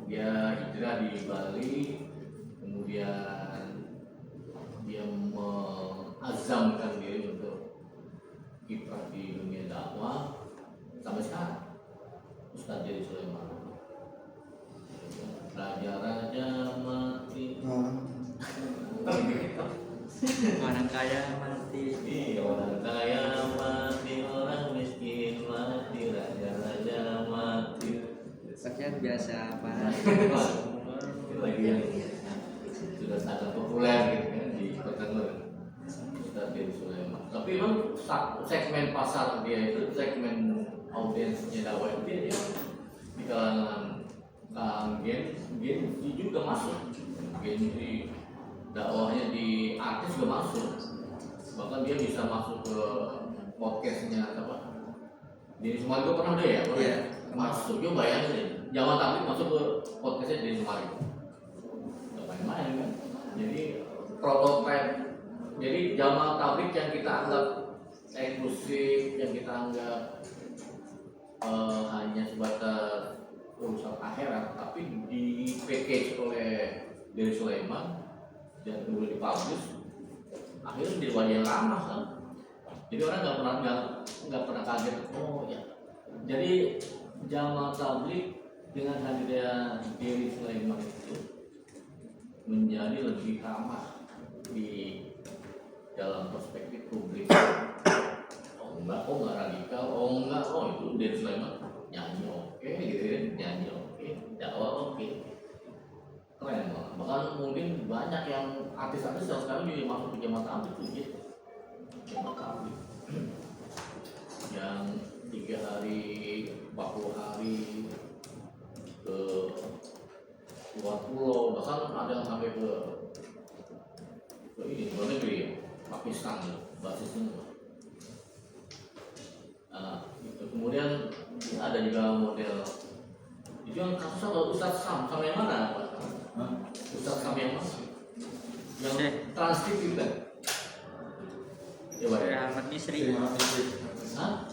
Dia hijrah di Bali, kemudian dia mengazamkan diri untuk kiprah di dunia dakwah sampai sekarang. Ustaz Dari Sulaiman. Raja mati. Orang kaya mati. Iya, orang kaya mati, orang miskin mati, raja mati. Sekian biasa apa? Lagi yang sudah sangat populer gitu kan di Kota Nur. Ustaz Dari Sulaiman. Tapi memang segmen pasar dia itu, segmen audiensnya dakwah itu dia di kalangan Gen Z juga masuk. Gen Z dakwahnya di artis juga masuk. Bahkan dia bisa masuk ke podcastnya apa? Di Sumargo pernah deh ya? Pernah masuk. Coba bayangin deh. Jangan takut masuk ke podcastnya di Sumargo. Gak main-main kan? Jadi prototype. Jadi Jamal Tabrik yang kita anggap eksklusif, yang kita anggap hanya sebatas urusan akhirat, tapi di package oleh Dari Sulaiman dan kemudian dipublish, akhirnya menjadi wajah yang ramah kan. Jadi orang nggak pernah kaget. Oh ya. Jadi Jamaah Tabligh dengan hadirnya Dewi Sulaiman itu menjadi lebih ramah di dalam perspektif publik. Oh enggak radikal, itu Dewi Sulaiman nyanyi oke, gitu ya, nyanyi oke, dakwah oke, keren banget. Bahkan mungkin banyak yang artis-artis yang sekarang juga masuk ke Jamaah Tabligh itu gitu, Jamaah Tabligh yang 3 hari, 40 hari ke luar pulau, bahkan ada yang sampai ke ini luar negeri ya, Pakistan basisnya. Itu kemudian ada juga model itu yang kasusnya kalau Ustadz Sam yang mana Pak? Ustadz Sam yang mana? Yang transkrip itu kan? Ya Pak ya? Ahmad Misri. Hah?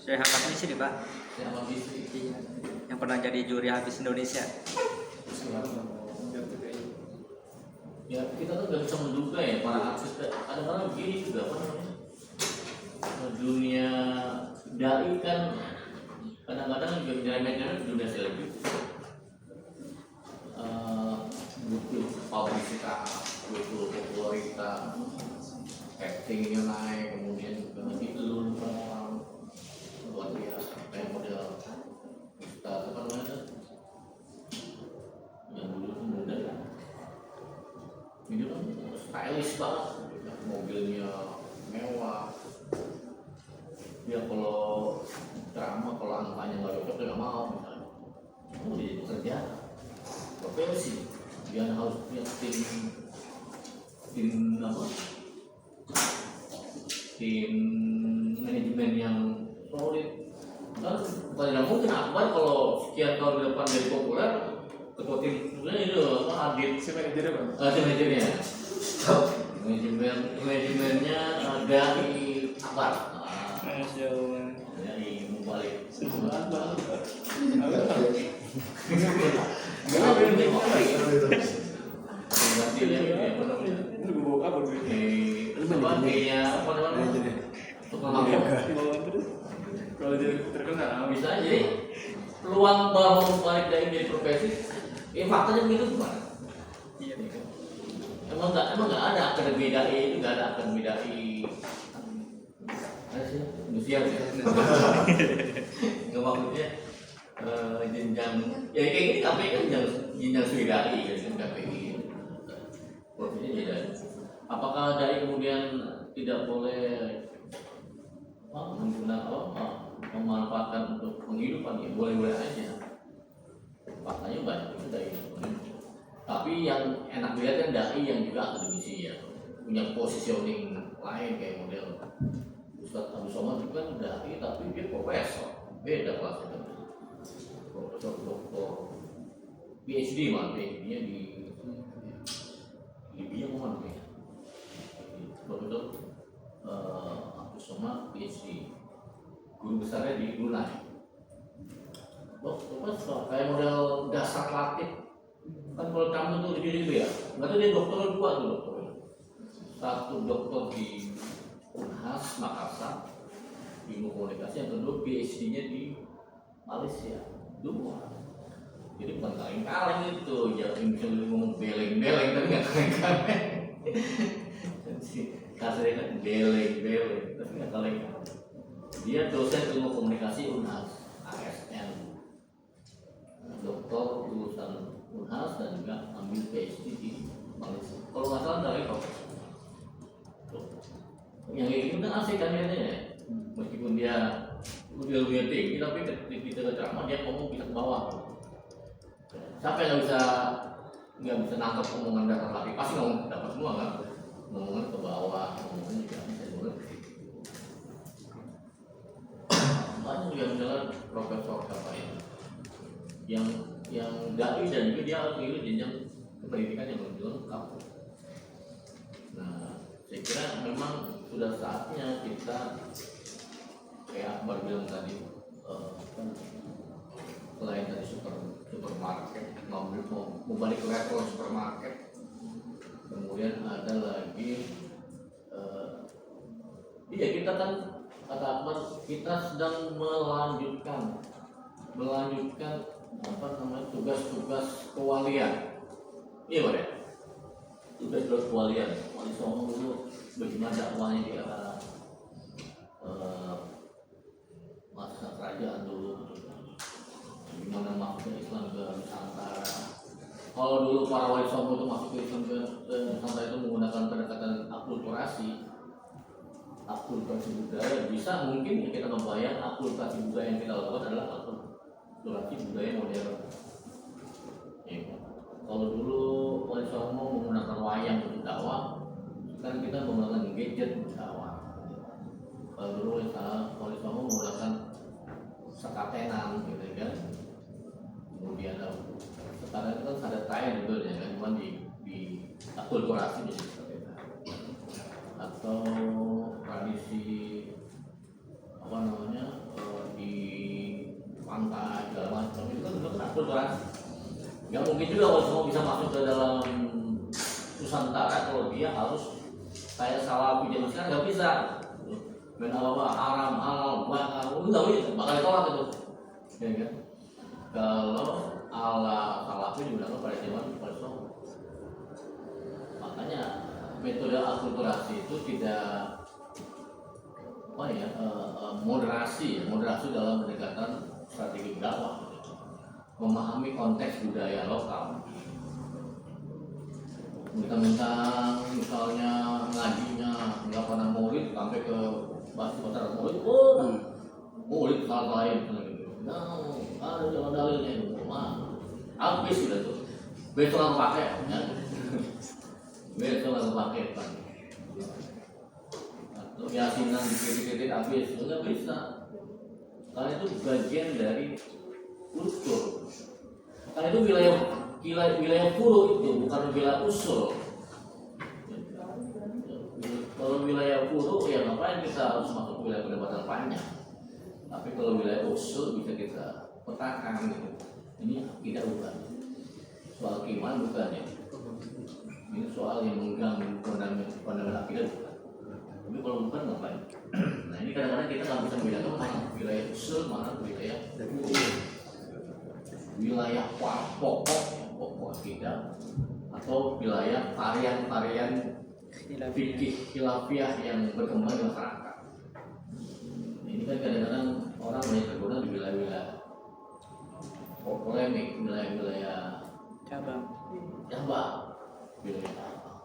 Syekh Ahmad Misri, Pak. Yang Misri Yang pernah jadi juri Hafiz Indonesia. Ya kita tuh nggak bisa menduga ya para artis. Kadang-kadang begini juga apa namanya, dunia dai kan kadang-kadang juga diremehkan dunia selebriti. Butuh publisitas, butuh popularitas, actingnya naik, kemudian juga itu orang luar biasa kayak model Ustaz apa namanya yang dulu tuh muda ya, ini kan stylish banget, mobilnya mewah. Dia kalau ceramah kalau angkanya nggak cocok dia nggak mau misalnya. Oh dia bekerja profesi, dia harus punya tim apa? Tim manajemen yang solid. Kan tidak mungkin Akbar kalau sekian tahun ke depan jadi populer, ketua tim sebenarnya itu apa Adit si manajernya Bang? Si manajemennya dari Akbar. Masya Allah. Dari Mubalik. Kalau jadi terkenal Bisa jadi peluang bahwa Mubalik dari jadi profesi, faktanya begitu gimana? Iya. Emang nggak ada akademi dai, itu nggak ada akademi dai. Ada sih, museum ya. Nggak maksudnya jenjang, ya kayak gini KPI kan jenjang sui dai kan KPI. Profesinya beda. Apakah dai kemudian tidak boleh memanfaatkan untuk penghidupan? Ya boleh-boleh aja. Faktanya banyak itu dai. Tapi yang enak dilihat kan dai yang juga akademisi ya, punya positioning lain kayak model Ustadz Abu Somad itu kan dai tapi dia profesor, beda kelasnya. Profesor doktor PhD malah PhD-nya di Libya mana ya? Profesor Abu Somad PhD, guru besarnya di Brunei. Profesor kayak model dasar Latif. Kan kalau kamu tuh di Libya, berarti dia dokter 2 tuh dokter. Satu dokter di Unhas Makassar, ilmu komunikasi, yang kedua PhD-nya di Malaysia, 2. Jadi bukan kaleng-kaleng itu, ya misalnya ngomong beleng-beleng tapi nggak kaleng-kaleng. Kasarnya kan beleng-beleng tapi nggak kaleng-kaleng. Dia dosen ilmu komunikasi Unhas, ASN, dokter lulusan Unhas dan juga ambil PhD di Malaysia. Kalau nggak salah dari profesor. Yang kayak gitu kan asik kan ya, meskipun dia ilmunya tinggi tapi ketika kita ceramah dia ngomong bisa ke bawah. Siapa yang nggak bisa nangkep omongan dasar lagi, pasti ngomong dapat semua kan, ngomongan ke bawah, ngomongnya juga bisa boleh. Banyak yang misalnya profesor siapa ya, yang dai dan juga dia harus memilih jenjang pendidikan yang lebih lengkap. Nah, saya kira memang sudah saatnya kita kayak Akbar bilang tadi, selain dari supermarket, mau balik ke level supermarket, kemudian ada lagi Iya, kita kan kata Akbar, kita sedang melanjutkan apa namanya, tugas-tugas kewalian. Iya Pak ya? Tugas-tugas kewalian. Wali Songo dulu bagaimana dakwahnya di era masa kerajaan dulu, gimana masuk Islam ke Nusantara. Kalau dulu para wali Songo itu masuk ke Islam ke Nusantara itu menggunakan pendekatan akulturasi budaya, bisa mungkin ya kita membayang akulturasi budaya yang kita lakukan adalah akulturasi budaya modern. Ya, kalau dulu wali Songo menggunakan wayang untuk dakwah, sekarang kita menggunakan gadget untuk dakwah. Kalau dulu wali Songo menggunakan sekatenan gitu kan, kemudian sekarang itu kan ada tayang gitu ya kan, cuma di akulturasi menjadi sekatenan atau tradisi apa namanya di pantai segala macam itu kan juga akulturasi. Nggak mungkin juga kalau semua bisa masuk ke dalam Nusantara kalau dia harus kayak Salafi zaman sekarang, nggak bisa. main apa haram halal bakar nggak bisa, bakal ditolak itu ya kan. Kalau ala Salafi digunakan pada zaman Songo, makanya metode akulturasi itu tidak apa ya, moderasi dalam pendekatan strategi dakwah, memahami konteks budaya lokal. Mentang-mentang misalnya ngajinya nggak pernah maulid sampai ke batas maulid, maulid salah lain gitu. Nah, ada jalan dalilnya itu, habis sudah tuh. Besok aku pakai, ya. Besok aku pakai kan. Atau yasinan dikit-dikit habis, nggak bisa. Karena itu bagian dari kultur. Karena itu wilayah furu itu bukan wilayah usul. Kalau wilayah furu ya ngapain kita harus masuk wilayah perdebatan panjang. Tapi kalau wilayah usul bisa kita petakan gitu. Ini tidak bukan soal keimanan, bukan ya. Ini soal yang mengganggu fundamental akidah bukan. Tapi kalau bukan ngapain? Nah ini kadang-kadang kita nggak bisa membedakan mana wilayah usul, mana wilayah pokok akidah atau wilayah varian fikih khilafiyah yang berkembang di masyarakat. Ini kan kadang-kadang orang banyak tergoda di wilayah polemik, wilayah cabang, wilayah cabang.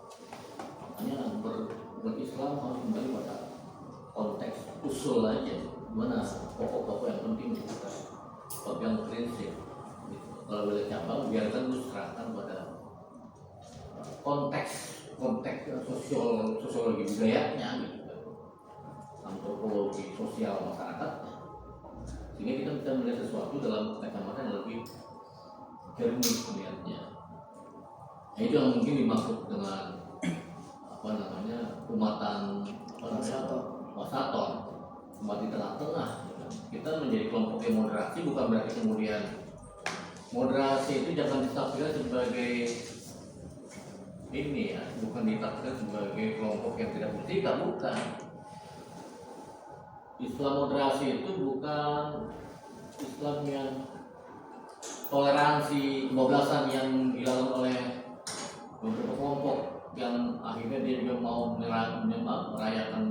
Makanya berislam harus kembali pada konteks usul aja, mana pokok-pokok yang penting kita pegang prinsip. Kalau wilayah cabang biarkan itu serahkan pada konteks sosiologi budayanya gitu, antropologi sosial masyarakat, sehingga kita bisa melihat sesuatu dalam kacamata yang lebih jernih melihatnya. Nah, itu yang mungkin dimaksud dengan apa namanya wasaton, umat di tengah-tengah. Kita menjadi kelompok yang moderasi bukan berarti kemudian moderasi itu jangan ditafsirkan sebagai ini ya, bukan ditafsirkan sebagai kelompok yang tidak bersikap, bukan. Islam moderasi itu bukan Islam yang toleransi kebablasan yang dilakukan oleh beberapa kelompok yang akhirnya dia juga mau merayakan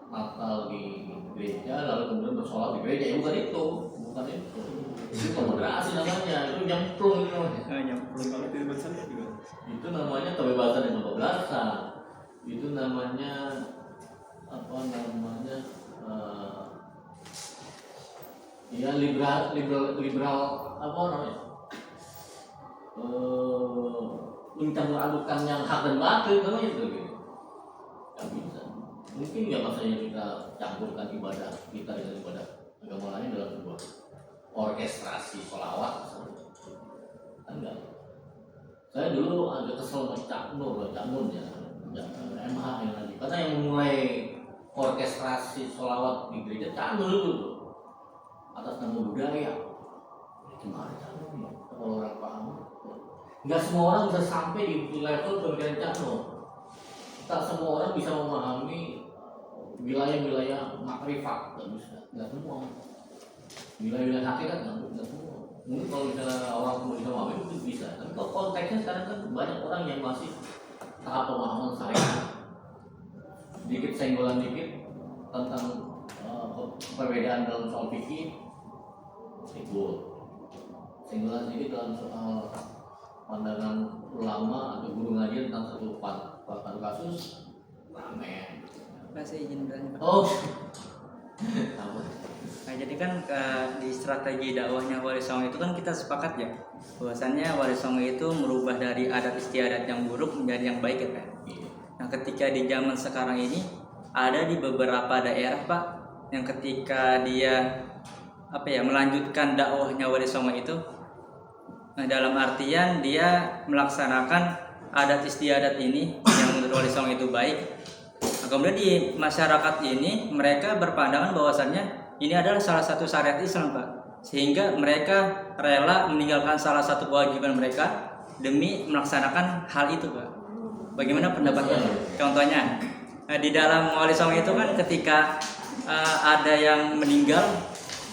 Natal di gereja lalu kemudian bersolat di gereja. Ya bukan itu. Itu moderasi namanya, itu nyemplung itu namanya. Kalau kebebasan juga. Itu namanya kebebasan dan kebablasan. Itu namanya apa namanya? Ya liberal apa namanya? Mencampur adukan yang hak dan batil namanya itu gitu. Gak bisa. Mungkin nggak masanya kita campurkan ibadah kita dengan ibadah agama lain dalam sebuah orkestrasi sholawat, kan enggak. Saya dulu agak kesel sama Cak Nur ya, MH yang lagi, karena yang memulai orkestrasi sholawat di gereja Cak Nur itu atas nama budaya. Gimana Cak Nur ya? Kalau orang paham, nggak semua orang bisa sampai di level pemikiran Cak Nur. Tak semua orang bisa memahami wilayah-wilayah makrifat nggak semua. Wilayah-wilayah hakikat nggak semua. Mungkin kalau misalnya orang kemudian memahami itu bisa. Tapi kalau konteksnya sekarang kan banyak orang yang masih tahap pemahaman syariat. Dikit senggolan dikit tentang perbedaan dalam soal fikih ikut. Senggolan sedikit dalam soal pandangan ulama atau guru ngaji tentang satu kasus rame. Saya izin bertanya Pak. Oh, Nah, jadi kan di strategi dakwahnya Wali Songo itu kan kita sepakat ya bahwasannya Wali Songo itu merubah dari adat istiadat yang buruk menjadi yang baik ya Pak. Nah, ketika di zaman sekarang ini ada di beberapa daerah Pak yang ketika dia melanjutkan dakwahnya Wali Songo itu, nah, dalam artian dia melaksanakan adat istiadat ini yang menurut Wali Songo itu baik. Nah, kemudian di masyarakat ini mereka berpandangan bahwasannya ini adalah salah satu syariat Islam Pak, sehingga mereka rela meninggalkan salah satu kewajiban mereka demi melaksanakan hal itu Pak. Bagaimana pendapat Pak? Contohnya di dalam Wali Songo itu kan ketika ada yang meninggal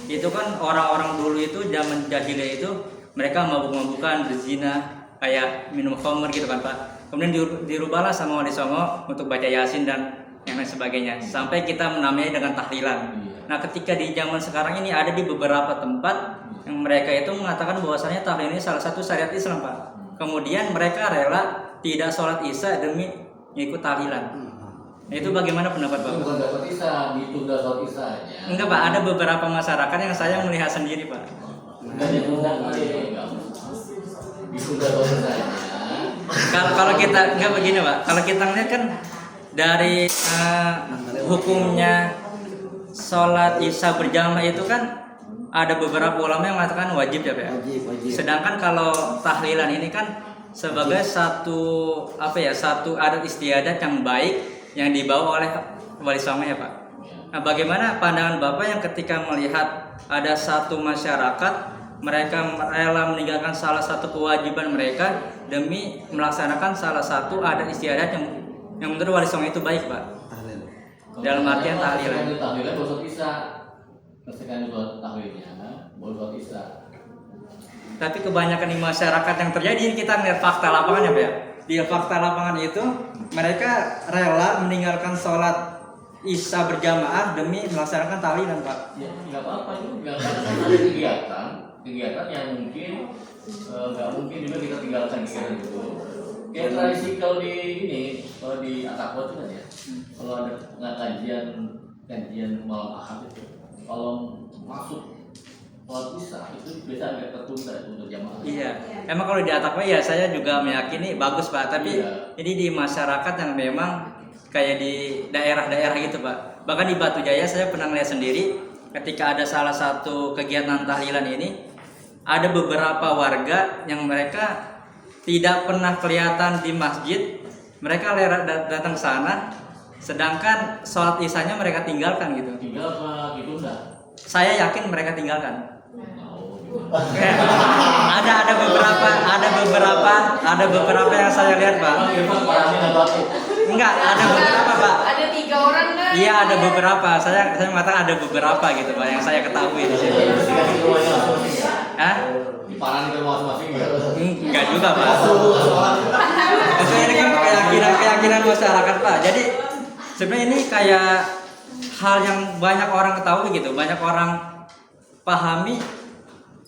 itu kan orang-orang dulu itu zaman jahiliyah itu mereka mabuk-mabukan, berzina, kayak minum khamr gitu kan Pak. Kemudian dirubahlah sama Wali Songo untuk baca Yasin dan yang lain sebagainya sampai kita menamai dengan tahlilan. Nah, ketika di zaman sekarang ini ada di beberapa tempat yang mereka itu mengatakan bahwasanya tahlil ini salah satu syariat Islam Pak. Kemudian mereka rela tidak sholat isya demi ikut tahlilan. Nah, itu bagaimana pendapat Pak? bukan dapat isya, ditunda sholat isyanya. Enggak Pak, ada beberapa masyarakat yang saya melihat sendiri Pak. Enggak ditunda, ditunda sholat isyanya. Kalau kita enggak begini Pak, kalau kita lihat kan dari hukumnya sholat isya berjamaah itu kan ada beberapa ulama yang mengatakan wajib ya Pak. Wajib. Sedangkan kalau tahlilan ini kan sebagai satu adat istiadat yang baik yang dibawa oleh Wali Songo ya Pak. Nah, bagaimana pandangan Bapak yang ketika melihat ada satu masyarakat mereka rela meninggalkan salah satu kewajiban mereka demi melaksanakan salah satu adat istiadat yang menurut Wali Songo itu baik Pak. Dalam artian tahlilan. Tahlilan baru sholat isya. Kesekian tahlilnya baru sholat isya. Tapi kebanyakan di masyarakat yang terjadi kita melihat fakta lapangan ya Pak. Di fakta lapangan itu mereka rela meninggalkan sholat isya berjamaah demi melaksanakan tahlilan Pak. Ya nggak apa-apa juga. Karena ada kegiatan yang mungkin nggak mungkin juga kita tinggalkan kegiatan itu. Kayak tradisi kalau di Atakwa itu kan ya, kalau ada kajian malam Ahad itu, kalau masuk sholat isya itu biasa agak tertunda untuk jamaah. Iya, emang kalau di Atakwa ya saya juga meyakini bagus Pak, tapi ini di masyarakat yang memang kayak di daerah-daerah gitu Pak. Bahkan di Batu Jaya saya pernah melihat sendiri ketika ada salah satu kegiatan tahlilan ini, ada beberapa warga yang mereka tidak pernah kelihatan di masjid, mereka datang ke sana, sedangkan sholat isyanya mereka tinggalkan gitu. Tinggal apa ditunda? Saya yakin mereka tinggalkan. ada beberapa yang saya lihat Pak. Enggak, ada beberapa Pak. Ada 3 orang kan? Iya, ada beberapa. Saya mengatakan ada beberapa gitu Pak yang saya ketahui di sini. Hah? Diparani ke masing-masing ya? Enggak juga Pak. Itu ini kan keyakinan masyarakat Pak. Jadi sebenarnya ini kayak hal yang banyak orang ketahui gitu, banyak orang pahami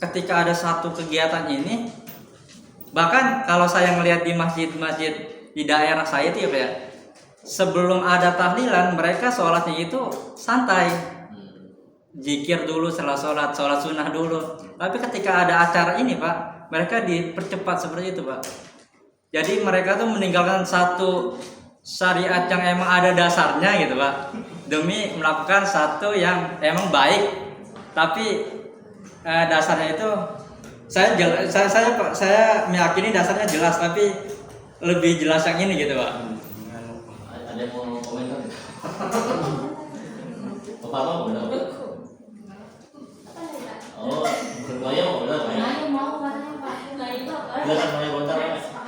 ketika ada satu kegiatan ini. Bahkan kalau saya melihat di masjid-masjid di daerah saya itu ya Pak ya, sebelum ada tahlilan mereka sholatnya itu santai, zikir dulu setelah sholat sunnah dulu. Tapi ketika ada acara ini Pak, mereka dipercepat seperti itu Pak. Jadi mereka tuh meninggalkan satu syariat yang emang ada dasarnya gitu Pak, demi melakukan satu yang emang baik. Tapi dasarnya itu saya meyakini dasarnya jelas, tapi lebih jelas yang ini gitu Pak. Ada yang mau komentar? Bapak mau benar? Oh, Maya mau benar? Maya mau katanya Pak. Nah itu apa? Silakan Maya bentar.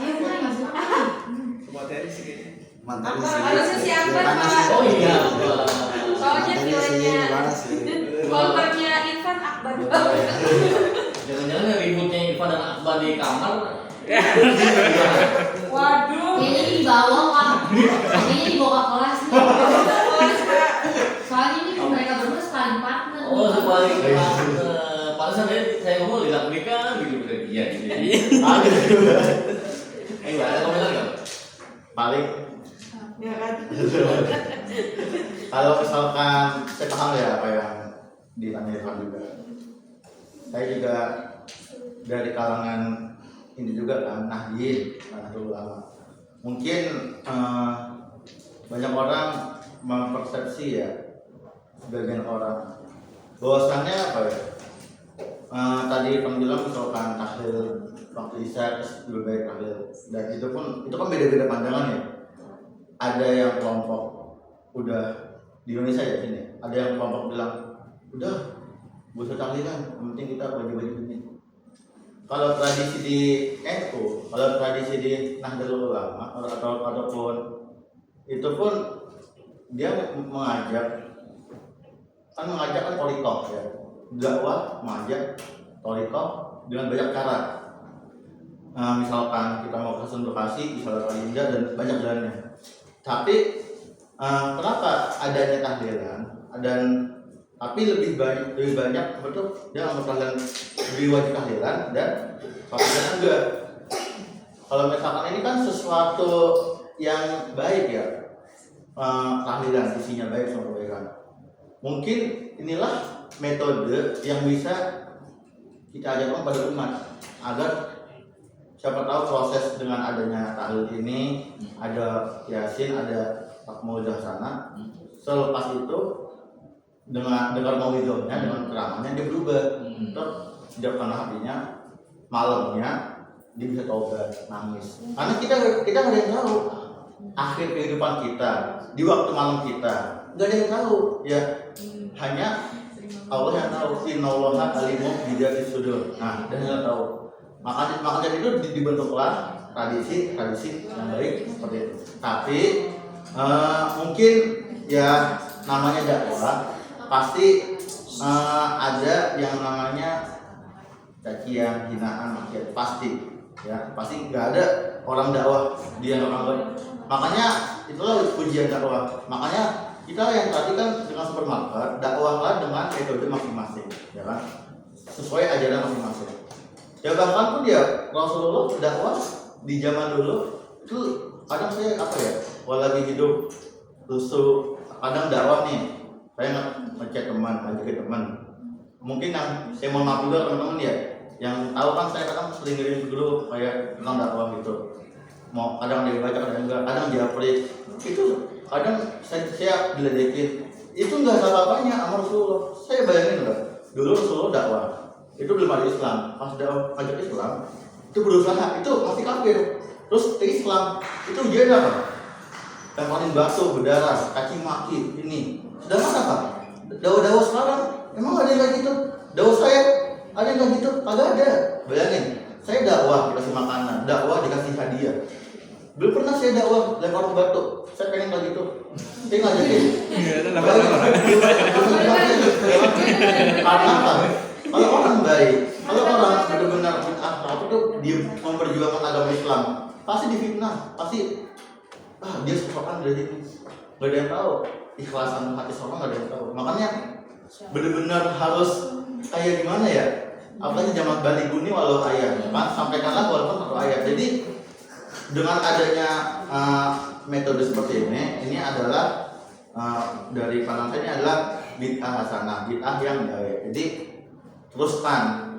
Ayo Maya. Materi sih. Harusnya siapa Pak? Oh iya. Pokoknya konternya Irfan Akbar. Jangan-jangan yang ributnya Irfan dan Akbar di kamar. Waduh. Kayaknya di bawah Pak. Kayaknya dibawa ke kelas nih. Soalnya ini mereka berdua sekali partner. Oh, sebalik. Pantesan saya ngomong lihat-lihat gitu. Iya, gitu. Ada komentar nggak? Paling Ya kan. kalau misalkan saya paham ya apa yang ditanyakan juga. Saya juga dari kalangan ini juga kan Nahdien, Nahdlatul Ulama. Mungkin banyak orang mempersepsi ya, sebagian orang bahwasannya apa ya? Tadi Bang bilang misalkan tahlil waktu isya lebih baik tahlil, dan itu kan beda-beda pandangan ya. Ada yang kelompok udah di Indonesia ya sini, ada yang kelompok bilang udah gak usah tahlilan, yang penting kita baju-baju ini. Kalau tradisi di NU, kalau tradisi di Nahdlatul Ulama ataupun itu pun dia mengajak kan thariqah ya, dakwah mengajak thariqah dengan banyak cara. Misalkan kita mau ke Bekasi, misalnya Palinda dan banyak jalannya. Tapi kenapa adanya tahlilan tapi lebih banyak betul dia nggak tahlilan, lebih wajib tahlilan dan tahlilan enggak. Kalau misalkan ini kan sesuatu yang baik ya, tahlilan isinya baik sama kebaikan. Mungkin inilah metode yang bisa kita ajarkan pada umat agar siapa tahu proses dengan adanya tahlil ini, ada yasin, ada mauidhah sana. Selepas itu dengan dengar mauidhahnya, dengan ceramahnya dia berubah. Terus dia karena hatinya malamnya dia bisa taubat, nangis. Karena kita nggak ada yang tahu akhir kehidupan kita di waktu malam kita, nggak ada yang tahu ya. Hanya Allah yang tahu. Innallaha alimun bidzati sudur. Nah, dan yang tahu. Makanya itu dibentuklah tradisi yang baik seperti itu. Tapi mungkin ya namanya dakwah pasti ada yang namanya cacian, hinaan, makian, pasti ya, pasti nggak ada orang dakwah dia orang. Makanya itulah ujian dakwah. Makanya kita yang tadi kan dengan supermarket dakwahlah dengan metode masing-masing, ya kan, sesuai ajaran masing-masing. Ya bahkan pun ya Rasulullah dakwah di zaman dulu itu kadang saya apa ya, lagi hidup lusuh, kadang dakwah nih saya ngecek teman, ngajakin teman. Mungkin yang saya mohon maaf juga teman-teman ya, yang tahu kan saya kadang sering ngirim dulu kayak tentang dakwah gitu. Mau kadang dia baca, kadang enggak, kadang dia upload. Itu kadang saya diledekin. Itu enggak salah apanya sama Rasulullah. Saya bayangin loh, dulu Rasulullah dakwah itu belum ada Islam, pas dakwah ajak Islam itu berusaha, itu masih kafir. Terus ke Islam itu ujian apa? Lemparin batu, berdarah, caci maki, ini. Sedangkan apa? Dakwah sekarang emang ada yang kayak gitu? Dakwah saya ada yang kayak gitu? Kagak ada. Bayangin, saya dakwah dikasih makanan, dakwah dikasih hadiah. Belum pernah saya dakwah lempar batu. Saya pengen kayak gitu. Saya ngajakin. Karena apa? Kalau orang baik, kalau orang benar-benar apa tuh dia memperjuangkan agama Islam, pasti difitnah, pasti dia sesuatu dari ini, nggak ada yang tahu ikhlasan hati seorang, nggak ada yang tahu. Makanya benar-benar harus kayak gimana ya? Apalagi zaman baliguni walau ayat, kan sampaikanlah walaupun satu ayat. Jadi dengan adanya metode seperti ini adalah dari pandangan saya ini adalah bid'ah hasanah, bid'ah yang baik. Jadi teruskan.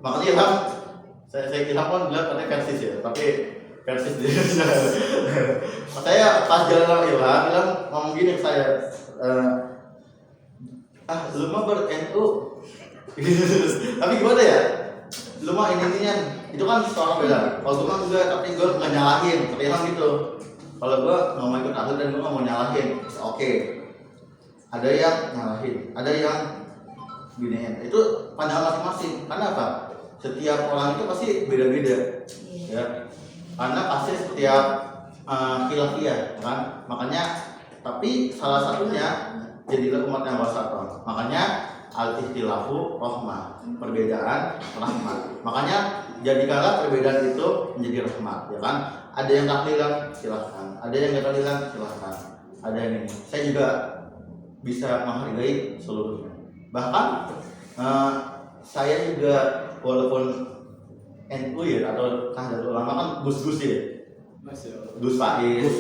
Makanya Ilham, saya Ilham kan bilang katanya versis ya, tapi versis dia. Saya pas jalan sama Ilham ngomong gini ke saya, lu mah ber-NU. Tapi gimana ya? Lu mah ini itu kan seorang beda. Kalau gue mah enggak, tapi gue nggak nyalahin. Tapi Ilham gitu. Kalau gue nggak mau ikut akhir dan gue nggak mau nyalahin, oke. Ada yang nyalahin, ada yang giniin. Itu pandangan masing-masing. Karena apa? Setiap orang itu pasti beda-beda, ya. Karena pasti setiap khilafiyah, kan. Makanya, tapi salah satunya jadilah umat yang wasatun. Makanya al-ikhtilafu rahmah, perbedaan rahmat. Makanya jadikanlah perbedaan itu menjadi rahmat, ya kan? Ada yang tahlilan silahkan, ada yang nggak tahlilan silahkan, ada yang ini. Saya juga bisa menghargai seluruhnya. Bahkan saya juga walaupun NU ya atau Nahdlatul Ulama kan gus-gus ya, Gus Faiz,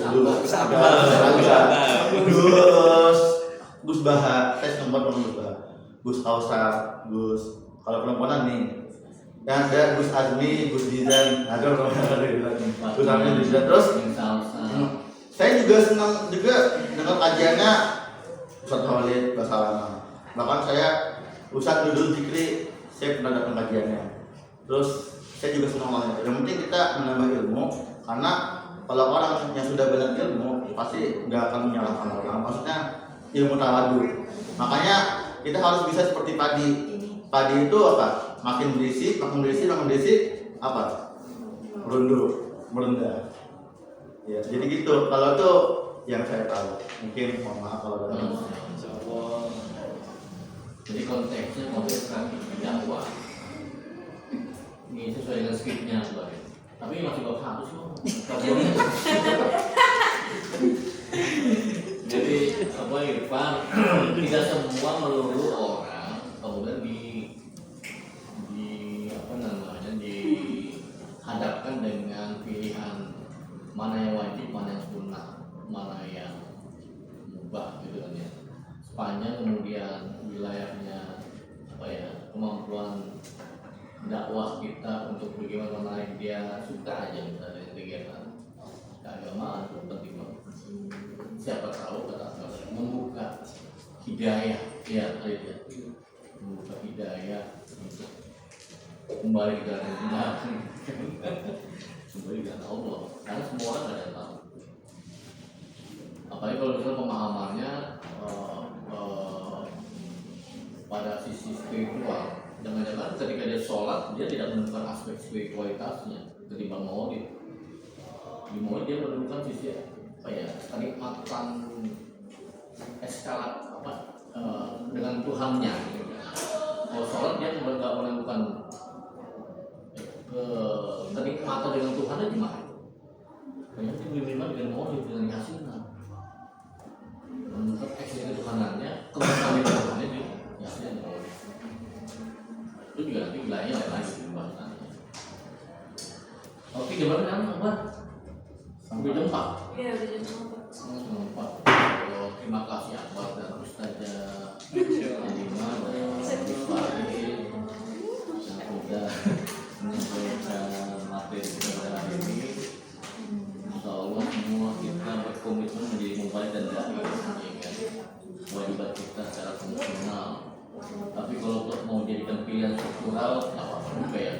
Gus Baha, saya sempat Gus Baha, Gus Kausar, Gus kalau perempuan nih, yang ada Gus Azmi, Gus Dizan, ada Gus Azmi, Gus Dizan. Terus saya juga senang juga dengan kajiannya Ustadz Khalid Basalamah. Bahkan saya Ustadz Dudul Zikri, saya pernah datang kajiannya. Terus saya juga senang banget. Yang penting kita menambah ilmu, karena kalau orang yang sudah banyak ilmu pasti nggak akan menyalahkan orang. Maksudnya ilmu tawadu. Makanya kita harus bisa seperti padi. Padi itu apa? Makin berisi apa? Merendah. Ya, jadi gitu. Kalau itu yang saya tahu. Mungkin mohon maaf kalau ada. Jadi konteksnya sekarang dakwah. Ini sesuai dengan skripnya, tapi masih bab 1 sih. Jadi apa Irfan, tidak semua melulu orang kemudian dihadapkan dengan pilihan mana yang wajib, mana yang sunnah, mana yang mubah gitu kan ya. Sepanjang kemudian wilayahnya kemampuan dakwah kita untuk bagaimana menarik dia suka aja misalnya kegiatan keagamaan itu penting banget. Siapa tahu kata membuka hidayah, ya membuka hidayah untuk kembali ke jalan benar, kembali ke jalan Allah. Karena semua orang ada tahu. Apalagi kalau misalnya pemahamannya pada sisi spiritual. Jangan-jangan ketika dia sholat, dia tidak menemukan aspek spiritualitasnya ketimbang maulid. Di maulid dia menemukan sisi kenikmatan eskalat dengan Tuhannya. Kalau sholat dia tidak menemukan kenikmatan dengan Tuhannya gimana? Banyak yang minimal dengan maulid, dengan yasinan. Menemukan eksistensi Tuhanannya, kebenaran Tuhannya di yasinan. Itu juga nanti wilayahnya lagi pembahasannya. Oke, gimana kan, Bang? Udah jam 4? Iya, udah jam 4. Jam 4. Terima kasih Akbar dan Ustazah Alima dan Ustaz Fahri yang sudah menyampaikan materi kita pada hari ini. Insya Allah semua kita berkomitmen menjadi mubalik dan dai, wajibat kita secara fungsional. Tapi kalau mau jadikan pilihan struktural, apa juga ya?